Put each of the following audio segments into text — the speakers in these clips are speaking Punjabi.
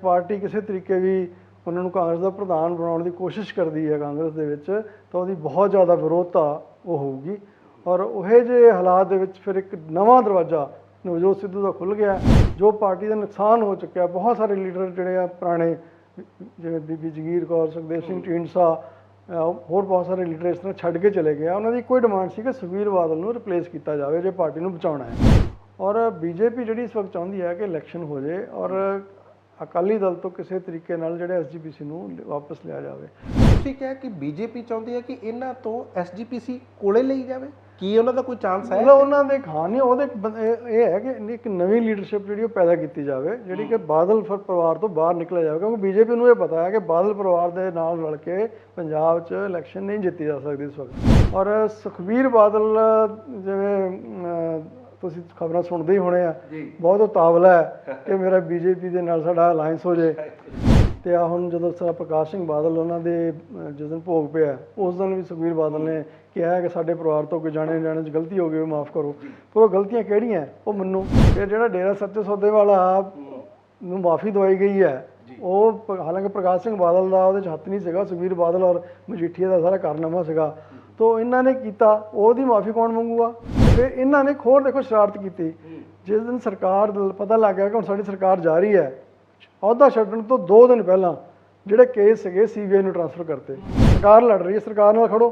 ਪਾਰਟੀ ਕਿਸੇ ਤਰੀਕੇ ਵੀ ਉਹਨਾਂ ਨੂੰ ਕਾਂਗਰਸ ਦਾ ਪ੍ਰਧਾਨ ਬਣਾਉਣ ਦੀ ਕੋਸ਼ਿਸ਼ ਕਰਦੀ ਹੈ ਕਾਂਗਰਸ ਦੇ ਵਿੱਚ, ਤਾਂ ਉਹਦੀ ਬਹੁਤ ਜ਼ਿਆਦਾ ਵਿਰੋਧਤਾ ਉਹ ਹੋਊਗੀ। ਔਰ ਉਹੇ ਜਿਹੇ ਹਾਲਾਤ ਦੇ ਵਿੱਚ ਫਿਰ ਇੱਕ ਨਵਾਂ ਦਰਵਾਜ਼ਾ ਨਵਜੋਤ ਸਿੱਧੂ ਦਾ ਖੁੱਲ੍ਹ ਗਿਆ, ਜੋ ਪਾਰਟੀ ਦਾ ਨੁਕਸਾਨ ਹੋ ਚੁੱਕਿਆ। ਬਹੁਤ ਸਾਰੇ ਲੀਡਰ ਜਿਹੜੇ ਆ ਪੁਰਾਣੇ, ਜਿਵੇਂ ਬੀਬੀ ਜਗੀਰ ਕੌਰ, ਸੁਖਦੇਵ ਸਿੰਘ ਢੀਂਡਸਾ, ਹੋਰ ਬਹੁਤ ਸਾਰੇ ਲੀਡਰ ਇਸ ਤਰ੍ਹਾਂ ਛੱਡ ਕੇ ਚਲੇ ਗਏ ਆ। ਉਹਨਾਂ ਦੀ ਇੱਕੋ ਹੀ ਡਿਮਾਂਡ ਸੀ ਕਿ ਸੁਖਬੀਰ ਬਾਦਲ ਨੂੰ ਰਿਪਲੇਸ ਕੀਤਾ ਜਾਵੇ ਜੇ ਪਾਰਟੀ ਨੂੰ ਬਚਾਉਣਾ ਹੈ। ਔਰ ਬੀਜੇਪੀ ਜਿਹੜੀ ਇਸ ਵਕਤ ਚਾਹੁੰਦੀ ਹੈ ਕਿ ਇਲੈਕਸ਼ਨ ਹੋ ਜਾਏ ਔਰ ਅਕਾਲੀ ਦਲ ਤੋਂ ਕਿਸੇ ਤਰੀਕੇ ਨਾਲ ਜਿਹੜੇ ਐਸਜੀਪੀਸੀ ਨੂੰ ਵਾਪਸ ਲਿਆ ਜਾਵੇ। ਤੁਸੀਂ ਕਿਹਾ ਕਿ ਬੀਜੇਪੀ ਚਾਹੁੰਦੀ ਹੈ ਕਿ ਇਹਨਾਂ ਤੋਂ ਐਸਜੀਪੀਸੀ ਕੋਲੇ ਲਈ ਜਾਵੇ, ਕੀ ਉਹਨਾਂ ਦਾ ਕੋਈ ਚਾਂਸ ਹੈ? ਮਤਲਬ ਉਹਨਾਂ ਦੇ ਖਾਣੇ ਉਹਦੇ ਇਹ ਹੈ ਕਿ ਇੱਕ ਨਵੀਂ ਲੀਡਰਸ਼ਿਪ ਜਿਹੜੀ ਉਹ ਪੈਦਾ ਕੀਤੀ ਜਾਵੇ, ਜਿਹੜੀ ਕਿ ਬਾਦਲ ਪਰਿਵਾਰ ਤੋਂ ਬਾਹਰ ਨਿਕਲਿਆ ਜਾਵੇ, ਕਿਉਂਕਿ ਬੀਜੇਪੀ ਨੂੰ ਇਹ ਪਤਾ ਹੈ ਕਿ ਬਾਦਲ ਪਰਿਵਾਰ ਦੇ ਨਾਲ ਰਲ ਕੇ ਪੰਜਾਬ 'ਚ ਇਲੈਕਸ਼ਨ ਨਹੀਂ ਜਿੱਤੀ ਜਾ ਸਕਦੀ ਇਸ ਵਕਤ। ਔਰ ਸੁਖਬੀਰ ਬਾਦਲ, ਜਿਵੇਂ ਤੁਸੀਂ ਖਬਰਾਂ ਸੁਣਦੇ ਹੀ ਹੋਣੇ ਆ, ਬਹੁਤ ਉਤਾਵਲਾ ਹੈ ਕਿ ਮੇਰਾ ਬੀਜੇਪੀ ਦੇ ਨਾਲ ਸਾਡਾ ਅਲਾਇੰਸ ਹੋ ਜਾਏ। ਤੇ ਆ ਹੁਣ ਜਦੋਂ ਸਰ ਪ੍ਰਕਾਸ਼ ਸਿੰਘ ਬਾਦਲ ਉਹਨਾਂ ਦੇ ਜਿਸ ਦਿਨ ਭੋਗ ਪਿਆ, ਉਸ ਦਿਨ ਵੀ ਸੁਖਬੀਰ ਬਾਦਲ ਨੇ ਕਿਹਾ ਕਿ ਸਾਡੇ ਪਰਿਵਾਰ ਤੋਂ ਕੋਈ ਜਾਣੇ 'ਚ ਗਲਤੀ ਹੋ ਗਈ, ਮਾਫ਼ ਕਰੋ। ਪਰ ਉਹ ਗਲਤੀਆਂ ਕਿਹੜੀਆਂ ਉਹ ਮੰਨੋ। ਫਿਰ ਜਿਹੜਾ ਡੇਰਾ ਸੱਚੇ ਸੌਦੇ ਵਾਲਾ ਨੂੰ ਮਾਫ਼ੀ ਦਵਾਈ ਗਈ ਹੈ, ਉਹ ਹਾਲਾਂਕਿ ਪ੍ਰਕਾਸ਼ ਸਿੰਘ ਬਾਦਲ ਦਾ ਉਹਦੇ 'ਚ ਹੱਥ ਨਹੀਂ ਸੀਗਾ, ਸੁਖਬੀਰ ਬਾਦਲ ਔਰ ਮਜੀਠੀਆ ਦਾ ਸਾਰਾ ਕਾਰਨਾਮਾ ਸੀਗਾ। ਤੋ ਇਹਨਾਂ ਨੇ ਕੀਤਾ, ਉਹਦੀ ਮਾਫ਼ੀ ਕੌਣ ਮੰਗੂਗਾ? ਫਿਰ ਇਹਨਾਂ ਨੇ ਹੋਰ ਦੇਖੋ ਸ਼ਰਾਰਤ ਕੀਤੀ। ਜਿਸ ਦਿਨ ਸਰਕਾਰ ਪਤਾ ਲੱਗ ਗਿਆ ਕਿ ਹੁਣ ਸਾਡੀ ਸਰਕਾਰ ਜਾ ਰਹੀ ਹੈ, ਅਹੁਦਾ ਛੱਡਣ ਤੋਂ 2 ਦਿਨ ਪਹਿਲਾਂ ਜਿਹੜੇ ਕੇਸ ਸੀਗੇ ਸੀਬੀਆਈ ਨੂੰ ਟ੍ਰਾਂਸਫਰ ਕਰਤੇ। ਸਰਕਾਰ ਲੜ ਰਹੀ ਹੈ, ਸਰਕਾਰ ਨਾਲ ਖੜੋ,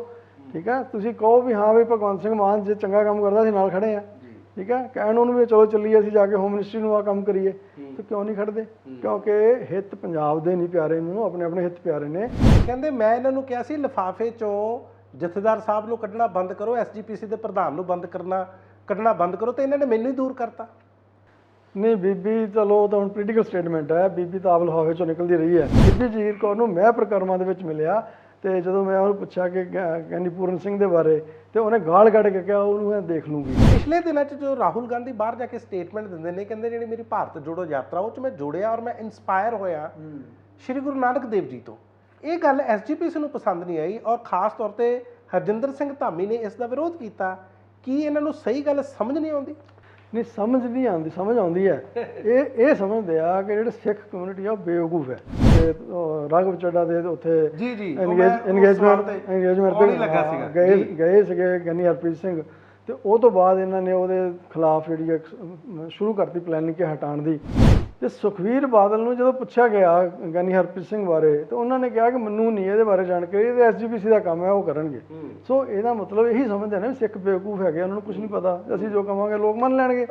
ਠੀਕ ਹੈ। ਤੁਸੀਂ ਕਹੋ ਵੀ ਹਾਂ ਵੀ ਭਗਵੰਤ ਸਿੰਘ ਮਾਨ ਜੇ ਚੰਗਾ ਕੰਮ ਕਰਦਾ ਅਸੀਂ ਨਾਲ ਖੜੇ ਹਾਂ, ਠੀਕ ਹੈ। ਕਹਿਣ ਉਹਨੂੰ ਵੀ ਚਲੋ ਚੱਲੀਏ ਅਸੀਂ ਜਾ ਕੇ ਹੋਮ ਮਿਨਿਸਟਰੀ ਨੂੰ ਆਹ ਕੰਮ ਕਰੀਏ, ਤੇ ਕਿਉਂ ਨਹੀਂ ਖੜਦੇ? ਕਿਉਂਕਿ ਹਿੱਤ ਪੰਜਾਬ ਦੇ ਨਹੀਂ ਪਿਆਰੇ, ਨੂੰ ਆਪਣੇ ਆਪਣੇ ਹਿੱਤ ਪਿਆਰੇ ਨੇ। ਕਹਿੰਦੇ ਮੈਂ ਇਹਨਾਂ ਨੂੰ ਕਿਹਾ ਸੀ ਲਿਫਾਫੇ 'ਚੋਂ ਜਥੇਦਾਰ ਸਾਹਿਬ ਨੂੰ ਕੱਢਣਾ ਬੰਦ ਕਰੋ, ਐਸਜੀਪੀਸੀ ਦੇ ਪ੍ਰਧਾਨ ਨੂੰ ਕੱਢਣਾ ਬੰਦ ਕਰੋ, ਤੇ ਇਹਨਾਂ ਨੇ ਮੈਨੂੰ ਹੀ ਦੂਰ ਕਰਤਾ। ਨਹੀਂ ਬੀਬੀ, ਚਲੋ ਤਾਂ ਹੁਣ ਪੋਲੀਟੀਕਲ ਸਟੇਟਮੈਂਟ ਹੈ, ਬੀਬੀ ਤਾਂ ਆਵਲ ਹਵਾ 'ਚੋਂ ਨਿਕਲਦੀ ਰਹੀ ਹੈ। ਬੀਬੀ ਜਗੀਰ ਕੌਰ ਨੂੰ ਮੈਂ ਪ੍ਰਕਰਮਾਂ ਦੇ ਵਿੱਚ ਮਿਲਿਆ, ਤੇ ਜਦੋਂ ਮੈਂ ਉਹਨੂੰ ਪੁੱਛਿਆ ਕਿ ਗਿਆਨੀ ਪੂਰਨ ਸਿੰਘ ਦੇ ਬਾਰੇ, ਤੇ ਉਹਨੇ ਗਾਲ ਕੱਢ ਕੇ ਕਿਹਾ ਉਹਨੂੰ ਮੈਂ ਦੇਖ ਲੂੰਗੀ। ਪਿਛਲੇ ਦਿਨਾਂ 'ਚ ਜੋ ਰਾਹੁਲ ਗਾਂਧੀ ਬਾਹਰ ਜਾ ਕੇ ਸਟੇਟਮੈਂਟ ਦਿੰਦੇ ਨੇ, ਕਹਿੰਦੇ ਜਿਹੜੀ ਮੇਰੀ ਭਾਰਤ ਜੋੜੋ ਯਾਤਰਾ ਉਹ 'ਚ ਮੈਂ ਜੁੜਿਆ ਔਰ ਮੈਂ ਇਨਸਪਾਇਰ ਹੋਇਆ ਸ਼੍ਰੀ ਗੁਰੂ ਨਾਨਕ ਦੇਵ ਜੀ ਤੋਂ। ਇਹ ਗੱਲ ਐਸਜੀਪੀਸੀ ਨੂੰ ਪਸੰਦ ਨਹੀਂ ਆਈ, ਔਰ ਖਾਸ ਤੌਰ ਤੇ ਹਰਜਿੰਦਰ ਸਿੰਘ ਧਾਮੀ ਨੇ ਇਸ ਦਾ ਵਿਰੋਧ ਕੀਤਾ। ਕੀ ਇਹਨਾਂ ਨੂੰ ਸਹੀ ਗੱਲ ਸਮਝ ਨਹੀਂ ਆਉਂਦੀ? ਨਹੀਂ, ਸਮਝ ਨਹੀਂ ਆਉਂਦੀ, ਸਮਝ ਆਉਂਦੀ ਹੈ। ਇਹ ਸਮਝਦੇ ਆ ਕਿ ਜਿਹੜੇ ਸਿੱਖ ਕਮਿਊਨਿਟੀ ਆ ਉਹ ਬੇਵਕੂਫ ਹੈ। ਤੇ ਰਾਘਵ ਚੱਡਾ ਦੇ ਉੱਥੇ ਇੰਗੇਜਮੈਂਟ ਗਏ ਸੀਗੇ ਗਿਆਨੀ ਹਰਪ੍ਰੀਤ ਸਿੰਘ, ਤੇ ਉਹ ਤੋਂ ਬਾਅਦ ਇਹਨਾਂ ਨੇ ਉਹਦੇ ਖਿਲਾਫ ਜਿਹੜੀ ਸ਼ੁਰੂ ਕਰਤੀ ਪਲੈਨਿੰਗ ਕਿ ਹਟਾਉਣ ਦੀ। ਤੇ ਸੁਖਬੀਰ ਬਾਦਲ ਨੂੰ ਜਦੋਂ ਪੁੱਛਿਆ ਗਿਆ ਗਿਆਨੀ ਹਰਪ੍ਰੀਤ ਸਿੰਘ ਬਾਰੇ, ਤੇ ਉਹਨਾਂ ਨੇ ਕਿਹਾ ਕਿ ਮੈਨੂੰ ਨਹੀਂ ਇਹਦੇ ਬਾਰੇ ਜਾਣਕਾਰੀ, ਇਹ ਐਸਜੀਪੀਸੀ ਦਾ ਕੰਮ ਹੈ, ਉਹ ਕਰਨਗੇ। ਸੋ ਇਹਦਾ ਮਤਲਬ ਇਹੀ ਸਮਝਦੇ ਨੇ ਸਿੱਖ ਬੇਵਕੂਫ ਹੈਗੇ, ਉਹਨਾਂ ਨੂੰ ਕੁਝ ਨਹੀਂ ਪਤਾ, ਅਸੀਂ ਜੋ ਕਹਾਂਗੇ ਲੋਕ ਮੰਨ ਲੈਣਗੇ।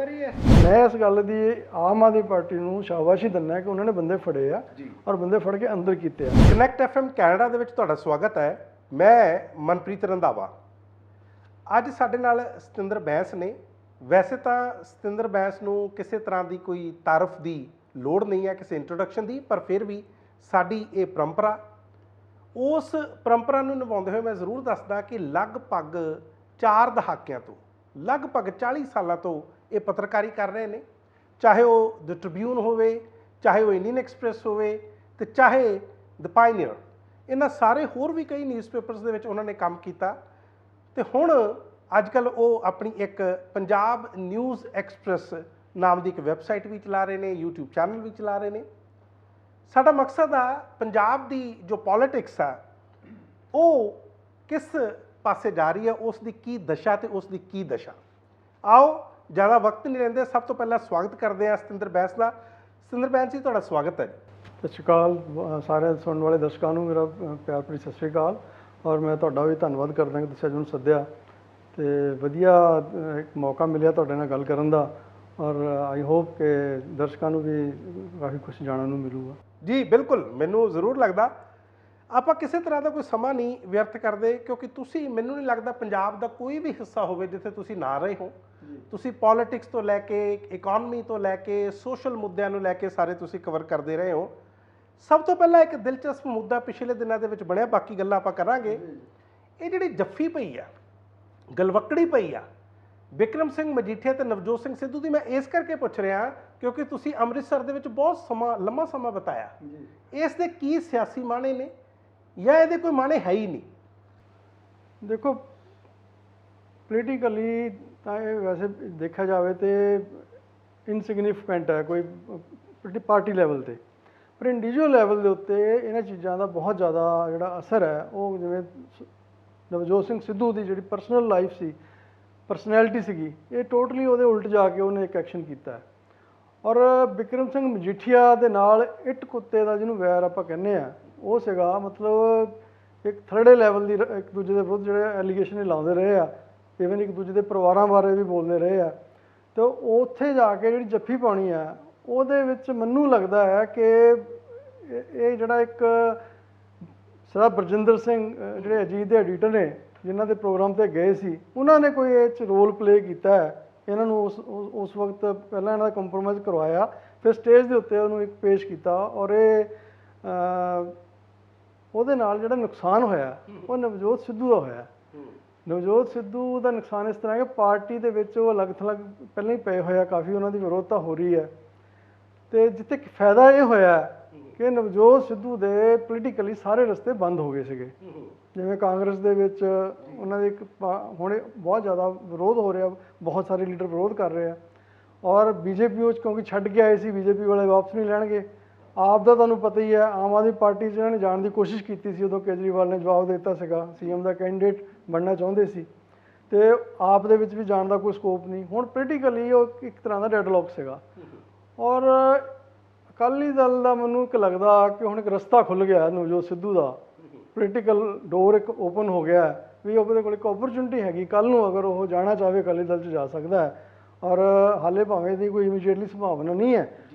ਮੈਂ ਇਸ ਗੱਲ ਦੀ ਆਮ ਆਦਮੀ ਪਾਰਟੀ ਨੂੰ ਸ਼ਾਬਾਸ਼ੀ ਦਿੰਦਾ ਕਿ ਉਹਨਾਂ ਨੇ ਬੰਦੇ ਫੜੇ ਆ ਔਰ ਬੰਦੇ ਫੜ ਕੇ ਅੰਦਰ ਕੀਤੇ ਆ। ਕਨੈਕਟ ਐਫਐਮ ਕੈਨੇਡਾ ਦੇ ਵਿੱਚ ਤੁਹਾਡਾ ਸਵਾਗਤ ਹੈ। ਮੈਂ ਮਨਪ੍ਰੀਤ ਰੰਧਾਵਾ। ਅੱਜ ਸਾਡੇ ਨਾਲ ਸਤਿੰਦਰ ਬੈਂਸ ਨੇ। ਵੈਸੇ ਤਾਂ ਸਤਿੰਦਰ ਬੈਂਸ ਨੂੰ ਕਿਸੇ ਤਰ੍ਹਾਂ ਦੀ ਕੋਈ ਤਾਰਫ ਦੀ ਲੋੜ ਨਹੀਂ ਹੈ, ਕਿਸੇ ਇੰਟਰੋਡਕਸ਼ਨ ਦੀ, ਪਰ ਫਿਰ ਵੀ ਸਾਡੀ ਇਹ ਪਰੰਪਰਾ, ਉਸ ਪਰੰਪਰਾ ਨੂੰ ਨਿਭਾਉਂਦੇ ਹੋਏ ਮੈਂ ਜ਼ਰੂਰ ਦੱਸਦਾ ਕਿ ਲਗਭਗ 4 ਦਹਾਕਿਆਂ ਤੋਂ, ਲਗਭਗ 40 ਸਾਲਾਂ ਤੋਂ ਇਹ ਪੱਤਰਕਾਰੀ ਕਰ ਰਹੇ ਨੇ। ਚਾਹੇ ਉਹ ਦ ਟ੍ਰਿਬਿਊਨ ਹੋਵੇ, ਚਾਹੇ ਉਹ ਇੰਡੀਅਨ ਐਕਸਪ੍ਰੈਸ ਹੋਵੇ, ਤੇ ਚਾਹੇ ਦ ਪਾਇਨੀਅਰ, ਇਹਨਾਂ ਸਾਰੇ ਹੋਰ ਵੀ ਕਈ ਨਿਊਜ਼ਪੇਪਰਸ ਦੇ ਵਿੱਚ ਉਹਨਾਂ ਨੇ ਕੰਮ ਕੀਤਾ। ਤੇ ਹੁਣ ਅੱਜ ਕੱਲ੍ਹ ਉਹ ਆਪਣੀ ਇੱਕ ਪੰਜਾਬ ਨਿਊਜ਼ ਐਕਸਪ੍ਰੈਸ ਨਾਮ ਦੀ ਇੱਕ ਵੈਬਸਾਈਟ ਵੀ ਚਲਾ ਰਹੇ ਨੇ, YouTube ਚੈਨਲ ਵੀ ਚਲਾ ਰਹੇ ਨੇ। ਸਾਡਾ ਮਕਸਦ ਆ ਪੰਜਾਬ ਦੀ ਜੋ ਪੋਲਿਟਿਕਸ ਆ ਉਹ ਕਿਸ ਪਾਸੇ ਜਾ ਰਹੀ ਹੈ, ਉਸ ਦੀ ਕੀ ਦਸ਼ਾ ਤੇ ਉਸ ਦੀ ਕੀ ਦਸ਼ਾ। ਆਓ ਜ਼ਿਆਦਾ ਵਕਤ ਨਹੀਂ ਲੈਂਦੇ, ਸਭ ਤੋਂ ਪਹਿਲਾਂ ਸਵਾਗਤ ਕਰਦੇ ਹਾਂ ਸਤਿੰਦਰ ਬੈਂਸ ਦਾ। ਸਤਿੰਦਰ ਬੈਂਸ ਜੀ, ਤੁਹਾਡਾ ਸਵਾਗਤ ਹੈ ਜੀ। ਸਤਿ ਸ਼੍ਰੀ ਅਕਾਲ ਸਾਰੇ ਸੁਣਨ ਵਾਲੇ ਦਰਸ਼ਕਾਂ ਨੂੰ, ਮੇਰਾ ਪਿਆਰ ਭਰੀ ਸਤਿ ਸ਼੍ਰੀ ਅਕਾਲ। ਔਰ ਮੈਂ ਤੁਹਾਡਾ ਵੀ ਧੰਨਵਾਦ ਕਰਦਾ ਕਿ ਤੁਸੀਂ ਅੱਜ ਮੈਨੂੰ ਸੱਦਿਆ, ਤੇ ਵਧੀਆ ਇੱਕ ਮੌਕਾ ਮਿਲਿਆ ਤੁਹਾਡੇ ਨਾਲ ਗੱਲ ਕਰਨ ਦਾ। ਔਰ ਆਈ ਹੋਪ ਕਿ ਦਰਸ਼ਕਾਂ ਨੂੰ ਵੀ ਕਾਫੀ ਕੁਝ ਜਾਣਨ ਨੂੰ ਮਿਲੂਗਾ। ਜੀ ਬਿਲਕੁਲ, ਮੈਨੂੰ ਜ਼ਰੂਰ ਲੱਗਦਾ ਆਪਾਂ ਕਿਸੇ ਤਰ੍ਹਾਂ ਦਾ ਕੋਈ ਸਮਾਂ ਨਹੀਂ ਵਿਅਰਥ ਕਰਦੇ, ਕਿਉਂਕਿ ਤੁਸੀਂ, ਮੈਨੂੰ ਨਹੀਂ ਲੱਗਦਾ ਪੰਜਾਬ ਦਾ ਕੋਈ ਵੀ ਹਿੱਸਾ ਹੋਵੇ ਜਿੱਥੇ ਤੁਸੀਂ ਨਾ ਰਹੇ ਹੋ। ਤੁਸੀਂ ਪੋਲਿਟਿਕਸ ਤੋਂ ਲੈ ਕੇ, ਇਕਨੋਮੀ ਤੋਂ ਲੈ ਕੇ, ਸੋਸ਼ਲ ਮੁੱਦਿਆਂ ਨੂੰ ਲੈ ਕੇ ਸਾਰੇ ਤੁਸੀਂ ਕਵਰ ਕਰਦੇ ਰਹੇ ਹੋ। ਸਭ ਤੋਂ ਪਹਿਲਾਂ ਇੱਕ ਦਿਲਚਸਪ ਮੁੱਦਾ ਪਿਛਲੇ ਦਿਨਾਂ ਦੇ ਵਿੱਚ ਬਣਿਆ, ਬਾਕੀ ਗੱਲਾਂ ਆਪਾਂ ਕਰਾਂਗੇ। ਇਹ ਜਿਹੜੀ ਜੱਫੀ ਪਈ ਆ, ਗਲਵੱਕੜੀ ਪਈ ਆ ਬਿਕਰਮ ਸਿੰਘ ਮਜੀਠੀਆ ਤੇ ਨਵਜੋਤ ਸਿੰਘ ਸਿੱਧੂ ਦੀ, ਮੈਂ ਇਸ ਕਰਕੇ ਪੁੱਛ ਰਿਹਾ ਕਿਉਂਕਿ ਤੁਸੀਂ ਅੰਮ੍ਰਿਤਸਰ ਦੇ ਵਿੱਚ ਬਹੁਤ ਸਮਾਂ, ਲੰਮਾ ਸਮਾਂ ਬਿਤਾਇਆ। ਇਸ ਦੇ ਕੀ ਸਿਆਸੀ ਮਾਣੇ ਨੇ ਜਾਂ ਇਹਦੇ ਕੋਈ ਮਾਣੇ ਹੈ ਹੀ ਨਹੀਂ? ਦੇਖੋ, ਪੋਲੀਟੀਕਲੀ ਤਾਂ ਇਹ ਵੈਸੇ ਦੇਖਿਆ ਜਾਵੇ ਤੇ ਇਨਸਿਗਨੀਫੀਕੈਂਟ ਹੈ ਕੋਈ ਪਾਰਟੀ ਲੈਵਲ ਤੇ, ਪਰ ਇੰਡੀਵਿਜੂਅਲ ਲੈਵਲ ਦੇ ਉੱਤੇ ਇਹਨਾਂ ਚੀਜ਼ਾਂ ਦਾ ਬਹੁਤ ਜ਼ਿਆਦਾ ਜਿਹੜਾ ਅਸਰ ਹੈ ਉਹ ਜਿਵੇਂ ਨਵਜੋਤ ਸਿੰਘ ਸਿੱਧੂ ਦੀ ਜਿਹੜੀ ਪਰਸਨਲ ਲਾਈਫ ਸੀ, ਪਰਸਨੈਲਿਟੀ ਸੀਗੀ, ਇਹ ਟੋਟਲੀ ਉਹਦੇ ਉਲਟ ਜਾ ਕੇ ਉਹਨੇ ਇੱਕ ਐਕਸ਼ਨ ਕੀਤਾ ਹੈ। ਔਰ ਬਿਕਰਮ ਸਿੰਘ ਮਜੀਠੀਆ ਦੇ ਨਾਲ ਇੱਟ ਕੁੱਤੇ ਦਾ ਜਿਹਨੂੰ ਵੈਰ ਆਪਾਂ ਕਹਿੰਦੇ ਆ ਉਹ ਸੀਗਾ, ਮਤਲਬ ਇੱਕ ਥਰਡੇ ਲੈਵਲ ਦੀ ਇੱਕ ਦੂਜੇ ਦੇ ਵਿਰੁੱਧ ਜਿਹੜੇ ਐਲੀਗੇਸ਼ਨ ਲਾਉਂਦੇ ਰਹੇ ਆ, ਈਵਨ ਇੱਕ ਦੂਜੇ ਦੇ ਪਰਿਵਾਰਾਂ ਬਾਰੇ ਵੀ ਬੋਲਦੇ ਰਹੇ ਆ। ਤੇ ਉੱਥੇ ਜਾ ਕੇ ਜਿਹੜੀ ਜੱਫੀ ਪਾਉਣੀ ਆ ਉਹਦੇ ਵਿੱਚ ਮੈਨੂੰ ਲੱਗਦਾ ਹੈ ਕਿ ਇਹ ਜਿਹੜਾ ਇੱਕ ਸਰਦਾਰ ਬਰਜਿੰਦਰ ਸਿੰਘ ਜਿਹੜੇ ਅਜੀਤ ਦੇ ਐਡੀਟਰ ਨੇ ਜਿਨ੍ਹਾਂ ਦੇ ਪ੍ਰੋਗਰਾਮ ਤੇ ਗਏ ਸੀ, ਉਹਨਾਂ ਨੇ ਕੋਈ ਇਹ 'ਚ ਰੋਲ ਪਲੇ ਕੀਤਾ ਹੈ। ਇਹਨਾਂ ਨੂੰ ਉਸ ਵਕਤ ਪਹਿਲਾਂ ਇਹਨਾਂ ਦਾ ਕੰਪਰੋਮਾਈਜ਼ ਕਰਵਾਇਆ, ਫਿਰ ਸਟੇਜ ਦੇ ਉੱਤੇ ਉਹਨੂੰ ਇੱਕ ਪੇਸ਼ ਕੀਤਾ ਔਰ ਇਹ ਉਹਦੇ ਨਾਲ ਜਿਹੜਾ ਨੁਕਸਾਨ ਹੋਇਆ ਉਹ ਨਵਜੋਤ ਸਿੱਧੂ ਦਾ ਹੋਇਆ। ਨਵਜੋਤ ਸਿੱਧੂ ਦਾ ਨੁਕਸਾਨ ਇਸ ਤਰ੍ਹਾਂ ਕਿ ਪਾਰਟੀ ਦੇ ਵਿੱਚ ਉਹ ਅਲੱਗ ਥਲੱਗ ਪਹਿਲਾਂ ਹੀ ਪਏ ਹੋਇਆ, ਕਾਫੀ ਉਹਨਾਂ ਦੀ ਵਿਰੋਧਤਾ ਹੋ ਰਹੀ ਹੈ। ਤੇ ਜਿੱਥੇ ਫਾਇਦਾ ਇਹ ਹੋਇਆ ਕਿ ਨਵਜੋਤ ਸਿੱਧੂ ਦੇ ਪੋਲੀਟੀਕਲੀ ਸਾਰੇ ਰਸਤੇ ਬੰਦ ਹੋ ਗਏ ਸੀਗੇ। ਜਿਵੇਂ ਕਾਂਗਰਸ ਦੇ ਵਿੱਚ ਉਹਨਾਂ ਦੇ ਇੱਕ ਹੁਣ ਬਹੁਤ ਜ਼ਿਆਦਾ ਵਿਰੋਧ ਹੋ ਰਿਹਾ, ਬਹੁਤ ਸਾਰੇ ਲੀਡਰ ਵਿਰੋਧ ਕਰ ਰਹੇ ਆ, ਔਰ ਬੀਜੇਪੀ ਉਹ ਕਿਉਂਕਿ ਛੱਡ ਕੇ ਆਏ ਸੀ, ਬੀਜੇਪੀ ਵਾਲੇ ਵਾਪਸ ਨਹੀਂ ਲੈਣਗੇ। ਆਪ ਦਾ ਤੁਹਾਨੂੰ ਪਤਾ ਹੀ ਹੈ, ਆਮ ਆਦਮੀ ਪਾਰਟੀ 'ਚ ਇਹਨਾਂ ਨੇ ਜਾਣ ਦੀ ਕੋਸ਼ਿਸ਼ ਕੀਤੀ ਸੀ, ਉਦੋਂ ਕੇਜਰੀਵਾਲ ਨੇ ਜਵਾਬ ਦਿੱਤਾ ਸੀਗਾ, ਸੀਐਮ ਦਾ ਕੈਂਡੀਡੇਟ ਬਣਨਾ ਚਾਹੁੰਦੇ ਸੀ, ਤੇ ਆਪ ਦੇ ਵਿੱਚ ਵੀ ਜਾਣ ਦਾ ਕੋਈ ਸਕੋਪ ਨਹੀਂ। ਹੁਣ ਪੋਲੀਟੀਕਲੀ ਉਹ ਇੱਕ ਤਰ੍ਹਾਂ ਦਾ ਡੈਡਲੌਕ ਸੀਗਾ। ਔਰ ਅਕਾਲੀ ਦਲ ਦਾ ਮੈਨੂੰ ਇੱਕ ਲੱਗਦਾ ਕਿ ਹੁਣ ਇੱਕ ਰਸਤਾ ਖੁੱਲ੍ਹ ਗਿਆ ਨਵਜੋਤ ਸਿੱਧੂ ਦਾ, ਪੋਲੀਟੀਕਲ ਡੋਰ ਇੱਕ ਓਪਨ ਹੋ ਗਿਆ ਵੀ ਉਹਦੇ ਕੋਲ ਇੱਕ ਓਪਰਚੁਨਿਟੀ ਹੈਗੀ, ਕੱਲ੍ਹ ਨੂੰ ਅਗਰ ਉਹ ਜਾਣਾ ਚਾਹਵੇ ਅਕਾਲੀ ਦਲ 'ਚ ਜਾ ਸਕਦਾ ਹੈ। ਔਰ ਹਾਲੇ ਭਾਵੇਂ ਦੀ ਕੋਈ ਇਮੀਡੀਏਟਲੀ ਸੰਭਾਵਨਾ ਨਹੀਂ ਹੈ,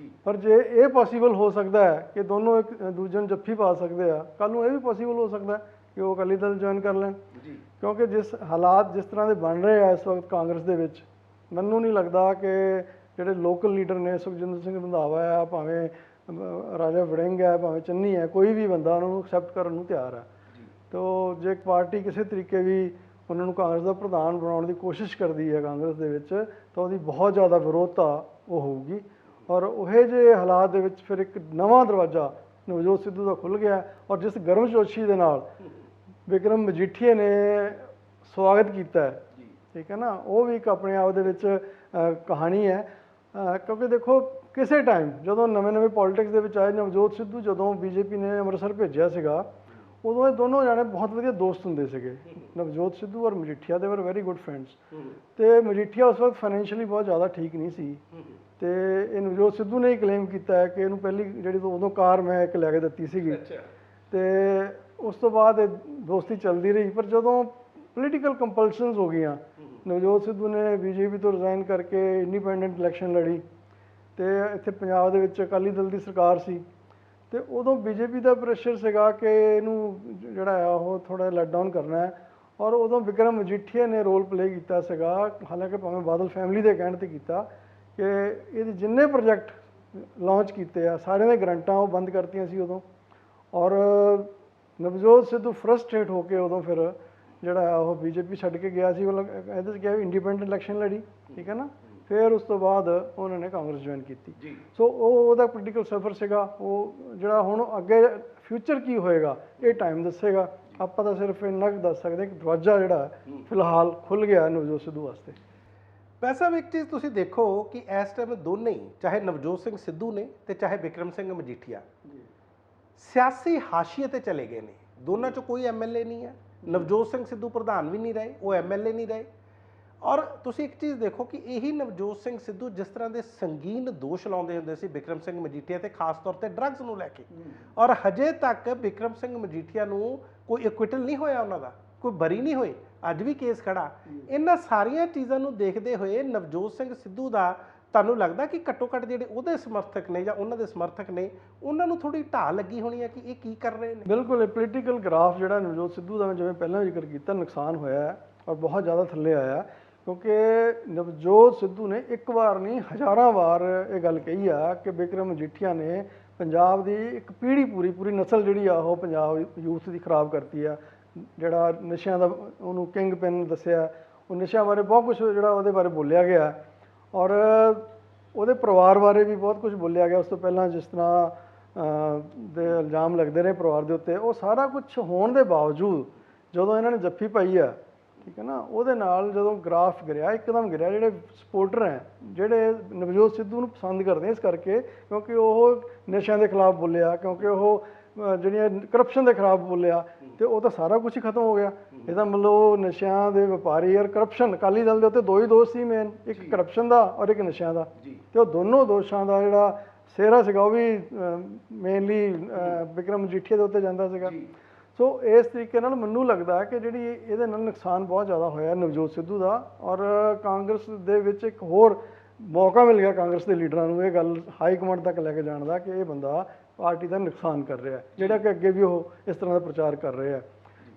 ਪਰ ਜੇ ਇਹ ਪੋਸੀਬਲ ਹੋ ਸਕਦਾ ਹੈ ਕਿ ਦੋਨੋਂ ਇੱਕ ਦੂਜੇ ਨੂੰ ਜੱਫੀ ਪਾ ਸਕਦੇ ਆ, ਕੱਲ੍ਹ ਨੂੰ ਇਹ ਵੀ ਪੋਸੀਬਲ ਹੋ ਸਕਦਾ ਕਿ ਉਹ ਅਕਾਲੀ ਦਲ ਜੁਆਇਨ ਕਰ ਲੈਣ। ਕਿਉਂਕਿ ਜਿਸ ਹਾਲਾਤ ਜਿਸ ਤਰ੍ਹਾਂ ਦੇ ਬਣ ਰਹੇ ਆ ਇਸ ਵਕਤ ਕਾਂਗਰਸ ਦੇ ਵਿੱਚ, ਮੈਨੂੰ ਨਹੀਂ ਲੱਗਦਾ ਕਿ ਜਿਹੜੇ ਲੋਕਲ ਲੀਡਰ ਨੇ, ਸੁਖਜਿੰਦਰ ਸਿੰਘ ਰੰਧਾਵਾ ਆ, ਭਾਵੇਂ ਰਾਜਾ ਵੜਿੰਗ ਹੈ, ਭਾਵੇਂ ਚੰਨੀ ਹੈ, ਕੋਈ ਵੀ ਬੰਦਾ ਉਹਨਾਂ ਨੂੰ ਐਕਸੈਪਟ ਕਰਨ ਨੂੰ ਤਿਆਰ ਹੈ। ਤੋ ਜੇ ਇੱਕ ਪਾਰਟੀ ਕਿਸੇ ਤਰੀਕੇ ਵੀ ਉਹਨਾਂ ਨੂੰ ਕਾਂਗਰਸ ਦਾ ਪ੍ਰਧਾਨ ਬਣਾਉਣ ਦੀ ਕੋਸ਼ਿਸ਼ ਕਰਦੀ ਹੈ ਕਾਂਗਰਸ ਦੇ ਵਿੱਚ, ਤਾਂ ਉਹਦੀ ਬਹੁਤ ਜ਼ਿਆਦਾ ਵਿਰੋਧਤਾ ਉਹ ਹੋਊਗੀ। ਔਰ ਉਹੇ ਜਿਹੇ ਹਾਲਾਤ ਦੇ ਵਿੱਚ ਫਿਰ ਇੱਕ ਨਵਾਂ ਦਰਵਾਜ਼ਾ ਨਵਜੋਤ ਸਿੱਧੂ ਦਾ ਖੁੱਲ੍ਹ ਗਿਆ। ਔਰ ਜਿਸ ਗਰਮਜੋਸ਼ੀ ਦੇ ਨਾਲ ਬਿਕਰਮ ਮਜੀਠੀਆ ਨੇ ਸਵਾਗਤ ਕੀਤਾ ਹੈ, ਠੀਕ ਹੈ ਨਾ, ਉਹ ਵੀ ਇੱਕ ਆਪਣੇ ਆਪ ਦੇ ਵਿੱਚ ਕਹਾਣੀ ਹੈ। ਕਿਉਂਕਿ ਦੇਖੋ ਕਿਸੇ ਟਾਈਮ ਜਦੋਂ ਨਵੇਂ ਪੋਲੀਟਿਕਸ ਦੇ ਵਿੱਚ ਆਏ, ਨਵਜੋਤ ਸਿੱਧੂ ਜਦੋਂ ਬੀਜੇਪੀ ਨੇ ਅੰਮ੍ਰਿਤਸਰ ਭੇਜਿਆ ਸੀਗਾ, ਉਦੋਂ ਇਹ ਦੋਨੋਂ ਜਾਣੇ ਬਹੁਤ ਵਧੀਆ ਦੋਸਤ ਹੁੰਦੇ ਸੀਗੇ, ਨਵਜੋਤ ਸਿੱਧੂ ਔਰ ਮਜੀਠੀਆ ਦੇ ਵਰ ਵੈਰੀ ਗੁੱਡ ਫਰੈਂਡਸ। ਤੇ ਮਜੀਠੀਆ ਉਸ ਵਕਤ ਫਾਈਨੈਂਸ਼ੀਅਲੀ ਬਹੁਤ ਜ਼ਿਆਦਾ ਠੀਕ ਨਹੀਂ ਸੀ, ਤੇ ਇਹ ਨਵਜੋਤ ਸਿੱਧੂ ਨੇ ਹੀ ਕਲੇਮ ਕੀਤਾ ਹੈ ਕਿ ਇਹਨੂੰ ਪਹਿਲੀ ਜਿਹੜੀ ਉਦੋਂ ਕਾਰ ਮੈਂ ਇੱਕ ਲੈ ਕੇ ਦਿੱਤੀ ਸੀਗੀ, ਤੇ ਉਸ ਤੋਂ ਬਾਅਦ ਇਹ ਦੋਸਤੀ ਚੱਲਦੀ ਰਹੀ। ਪਰ ਜਦੋਂ ਪੋਲੀਟੀਕਲ ਕੰਪਲਸ਼ਨਸ ਹੋ ਗਈਆਂ, ਨਵਜੋਤ ਸਿੱਧੂ ਨੇ ਬੀਜੇਪੀ ਤੋਂ ਰਿਜ਼ਾਈਨ ਕਰਕੇ ਇੰਡੀਪੈਂਡੈਂਟ ਇਲੈਕਸ਼ਨ ਲੜੀ, ਤੇ ਇੱਥੇ ਪੰਜਾਬ ਦੇ ਵਿੱਚ ਅਕਾਲੀ ਦਲ ਦੀ ਸਰਕਾਰ ਸੀ, ਤੇ ਉਦੋਂ ਬੀਜੇਪੀ ਦਾ ਪ੍ਰੈਸ਼ਰ ਸੀਗਾ ਕਿ ਇਹਨੂੰ ਜਿਹੜਾ ਆ ਉਹ ਥੋੜ੍ਹਾ ਲੈਟ ਡਾਊਨ ਕਰਨਾ ਹੈ। ਔਰ ਉਦੋਂ ਬਿਕਰਮ ਮਜੀਠੀਆ ਨੇ ਰੋਲ ਪਲੇ ਕੀਤਾ ਸੀਗਾ, ਹਾਲਾਂਕਿ ਭਾਵੇਂ ਬਾਦਲ ਫੈਮਿਲੀ ਦੇ ਕਹਿਣ 'ਤੇ ਕੀਤਾ, ਕਿ ਇਹਦੇ ਜਿੰਨੇ ਪ੍ਰੋਜੈਕਟ ਲਾਂਚ ਕੀਤੇ ਆ ਸਾਰਿਆਂ ਦੇ ਗਰੰਟਾਂ ਉਹ ਬੰਦ ਕਰਤੀਆਂ ਸੀ ਉਦੋਂ। ਔਰ ਨਵਜੋਤ ਸਿੱਧੂ ਫਰਸਟ੍ਰੇਟ ਹੋ ਕੇ ਉਦੋਂ ਫਿਰ ਜਿਹੜਾ ਉਹ ਬੀਜੇਪੀ ਛੱਡ ਕੇ ਗਿਆ ਸੀ, ਮਤਲਬ ਇਹਦੇ 'ਚ ਕਿਹਾ ਵੀ ਇੰਡੀਪੈਂਡੈਂਟ ਇਲੈਕਸ਼ਨ ਲੜੀ, ਠੀਕ ਹੈ ਨਾ। ਫਿਰ ਉਸ ਤੋਂ ਬਾਅਦ ਉਹਨਾਂ ਨੇ ਕਾਂਗਰਸ ਜੁਆਇਨ ਕੀਤੀ। ਸੋ ਉਹਦਾ ਪੋਲੀਟੀਕਲ ਸਫਰ ਸੀਗਾ। ਉਹ ਜਿਹੜਾ ਹੁਣ ਅੱਗੇ ਫਿਊਚਰ ਕੀ ਹੋਏਗਾ ਇਹ ਟਾਈਮ ਦੱਸੇਗਾ। ਆਪਾਂ ਤਾਂ ਸਿਰਫ ਇੰਨਾ ਕੁ ਦੱਸ ਸਕਦੇ ਕਿ ਦਰਵਾਜ਼ਾ ਜਿਹੜਾ ਫਿਲਹਾਲ ਖੁੱਲ੍ਹ ਗਿਆ ਨਵਜੋਤ ਸਿੱਧੂ ਵਾਸਤੇ। ਵੈਸੇ ਇੱਕ ਚੀਜ਼ ਤੁਸੀਂ ਦੇਖੋ ਕਿ ਇਸ ਟਾਈਮ ਦੋਨੇ ਹੀ, ਚਾਹੇ ਨਵਜੋਤ ਸਿੰਘ ਸਿੱਧੂ ਨੇ ਤੇ ਚਾਹੇ ਬਿਕਰਮ ਸਿੰਘ ਮਜੀਠੀਆ, ਸਿਆਸੀ ਹਾਸ਼ੀਏ ਤੇ ਚਲੇ ਗਏ ਨੇ। ਦੋਨਾਂ 'ਚੋਂ ਕੋਈ ਐਮਐਲਏ ਨਹੀਂ ਹੈ। ਨਵਜੋਤ ਸਿੰਘ ਸਿੱਧੂ ਪ੍ਰਧਾਨ ਵੀ ਨਹੀਂ ਰਹੇ, ਉਹ ਐਮਐਲਏ ਨਹੀਂ ਰਹੇ। ਔਰ ਤੁਸੀਂ ਇੱਕ ਚੀਜ਼ ਦੇਖੋ ਕਿ ਇਹੀ ਨਵਜੋਤ ਸਿੰਘ ਸਿੱਧੂ ਜਿਸ ਤਰ੍ਹਾਂ ਦੇ ਸੰਗੀਨ ਦੋਸ਼ ਲਾਉਂਦੇ ਹੁੰਦੇ ਸੀ ਬਿਕਰਮ ਸਿੰਘ ਮਜੀਠੀਆ ਤੇ, ਖਾਸ ਤੌਰ ਤੇ ਡਰੱਗਸ ਨੂੰ ਲੈ ਕੇ, ਔਰ ਹਜੇ ਤੱਕ ਬਿਕਰਮ ਸਿੰਘ ਮਜੀਠੀਆ ਨੂੰ ਕੋਈ ਇਕੁਇਟਲ ਨਹੀਂ ਹੋਇਆ, ਉਹਨਾਂ ਦਾ ਕੋਈ ਬਰੀ ਨਹੀਂ ਹੋਏ, ਅੱਜ ਵੀ ਕੇਸ ਖੜਾ। ਇਹਨਾਂ ਸਾਰੀਆਂ ਚੀਜ਼ਾਂ ਨੂੰ ਦੇਖਦੇ ਹੋਏ ਨਵਜੋਤ ਸਿੰਘ ਸਿੱਧੂ ਦਾ ਤੁਹਾਨੂੰ ਲੱਗਦਾ ਕਿ ਘੱਟੋ ਘੱਟ ਜਿਹੜੇ ਉਹਦੇ ਸਮਰਥਕ ਨੇ ਜਾਂ ਉਹਨਾਂ ਦੇ ਸਮਰਥਕ ਨੇ, ਉਹਨਾਂ ਨੂੰ ਥੋੜੀ ਢਾਹ ਲੱਗੀ ਹੋਣੀ ਹੈ ਕਿ ਇਹ ਕੀ ਕਰ ਰਹੇ ਨੇ? ਬਿਲਕੁਲ, ਇਹ ਪੋਲੀਟੀਕਲ ਗ੍ਰਾਫ ਜਿਹੜਾ ਨਵਜੋਤ ਸਿੱਧੂ ਦਾ, ਮੈਂ ਜਿਵੇਂ ਪਹਿਲਾਂ ਜ਼ਿਕਰ ਕੀਤਾ, ਨੁਕਸਾਨ ਹੋਇਆ ਹੈ ਔਰ ਬਹੁਤ ਜ਼ਿਆਦਾ ਥੱਲੇ ਆਇਆ। ਕਿਉਂਕਿ ਨਵਜੋਤ ਸਿੱਧੂ ਨੇ ਇੱਕ ਵਾਰ ਨਹੀਂ ਹਜ਼ਾਰਾਂ ਵਾਰ ਇਹ ਗੱਲ ਕਹੀ ਆ ਕਿ ਬਿਕਰਮ ਮਜੀਠੀਆ ਨੇ ਪੰਜਾਬ ਦੀ ਇੱਕ ਪੀੜ੍ਹੀ ਪੂਰੀ ਨਸਲ ਜਿਹੜੀ ਆ ਉਹ ਪੰਜਾਬ ਯੂਥ ਦੀ ਖਰਾਬ ਕਰਤੀ ਆ। ਜਿਹੜਾ ਨਸ਼ਿਆਂ ਦਾ ਉਹਨੂੰ ਕਿੰਗ ਪਿਨ ਦੱਸਿਆ, ਉਹ ਨਸ਼ਿਆਂ ਬਾਰੇ ਬਹੁਤ ਕੁਝ ਜਿਹੜਾ ਉਹਦੇ ਬਾਰੇ ਬੋਲਿਆ ਗਿਆ, ਔਰ ਉਹਦੇ ਪਰਿਵਾਰ ਬਾਰੇ ਵੀ ਬਹੁਤ ਕੁਝ ਬੋਲਿਆ ਗਿਆ। ਉਸ ਤੋਂ ਪਹਿਲਾਂ ਜਿਸ ਤਰ੍ਹਾਂ ਦੇ ਇਲਜ਼ਾਮ ਲੱਗਦੇ ਰਹੇ ਪਰਿਵਾਰ ਦੇ ਉੱਤੇ, ਉਹ ਸਾਰਾ ਕੁਝ ਹੋਣ ਦੇ ਬਾਵਜੂਦ ਜਦੋਂ ਇਹਨਾਂ ਨੇ ਜੱਫੀ ਪਾਈ ਆ ਠੀਕ ਹੈ ਨਾ। ਉਹਦੇ ਨਾਲ ਜਦੋਂ ਗ੍ਰਾਫ ਗਿਰਿਆ, ਇੱਕਦਮ ਗਿਰਿਆ। ਜਿਹੜੇ ਸਪੋਰਟਰ ਹੈ, ਜਿਹੜੇ ਨਵਜੋਤ ਸਿੱਧੂ ਨੂੰ ਪਸੰਦ ਕਰਦੇ ਇਸ ਕਰਕੇ ਕਿਉਂਕਿ ਉਹ ਨਸ਼ਿਆਂ ਦੇ ਖਿਲਾਫ ਬੋਲਿਆ, ਕਿਉਂਕਿ ਉਹ ਜਿਹੜੀਆਂ ਕਰਪਸ਼ਨ ਦੇ ਖਿਲਾਫ ਬੋਲਿਆ, ਤੇ ਉਹ ਤਾਂ ਸਾਰਾ ਕੁਝ ਹੀ ਖਤਮ ਹੋ ਗਿਆ। ਇਹਦਾ ਮਤਲਬ ਉਹ ਨਸ਼ਿਆਂ ਦੇ ਵਪਾਰੀ ਔਰ ਕਰਪਸ਼ਨ, ਅਕਾਲੀ ਦਲ ਦੇ ਉੱਤੇ ਦੋ ਹੀ ਦੋਸ਼ ਸੀ ਮੇਨ, ਇੱਕ ਕਰਪਸ਼ਨ ਦਾ ਔਰ ਇੱਕ ਨਸ਼ਿਆਂ ਦਾ, ਤੇ ਉਹ ਦੋਨੋਂ ਦੋਸ਼ਾਂ ਦਾ ਜਿਹੜਾ ਸਿਹਰਾ ਸੀਗਾ ਉਹ ਵੀ ਮੇਨਲੀ ਵਿਕਰਮ ਮਜੀਠੀਆ ਦੇ ਉੱਤੇ ਜਾਂਦਾ ਸੀਗਾ। ਸੋ ਇਸ ਤਰੀਕੇ ਨਾਲ ਮੈਨੂੰ ਲੱਗਦਾ ਹੈ ਕਿ ਜਿਹੜੀ ਇਹਦੇ ਨਾਲ ਨੁਕਸਾਨ ਬਹੁਤ ਜ਼ਿਆਦਾ ਹੋਇਆ ਨਵਜੋਤ ਸਿੱਧੂ ਦਾ, ਔਰ ਕਾਂਗਰਸ ਦੇ ਵਿੱਚ ਇੱਕ ਹੋਰ ਮੌਕਾ ਮਿਲ ਗਿਆ ਕਾਂਗਰਸ ਦੇ ਲੀਡਰਾਂ ਨੂੰ ਇਹ ਗੱਲ ਹਾਈ ਕਮਾਂਡ ਤੱਕ ਲੈ ਕੇ ਜਾਣ ਦਾ ਕਿ ਇਹ ਬੰਦਾ ਪਾਰਟੀ ਦਾ ਨੁਕਸਾਨ ਕਰ ਰਿਹਾ, ਜਿਹੜਾ ਕਿ ਅੱਗੇ ਵੀ ਉਹ ਇਸ ਤਰ੍ਹਾਂ ਦਾ ਪ੍ਰਚਾਰ ਕਰ ਰਹੇ ਆ।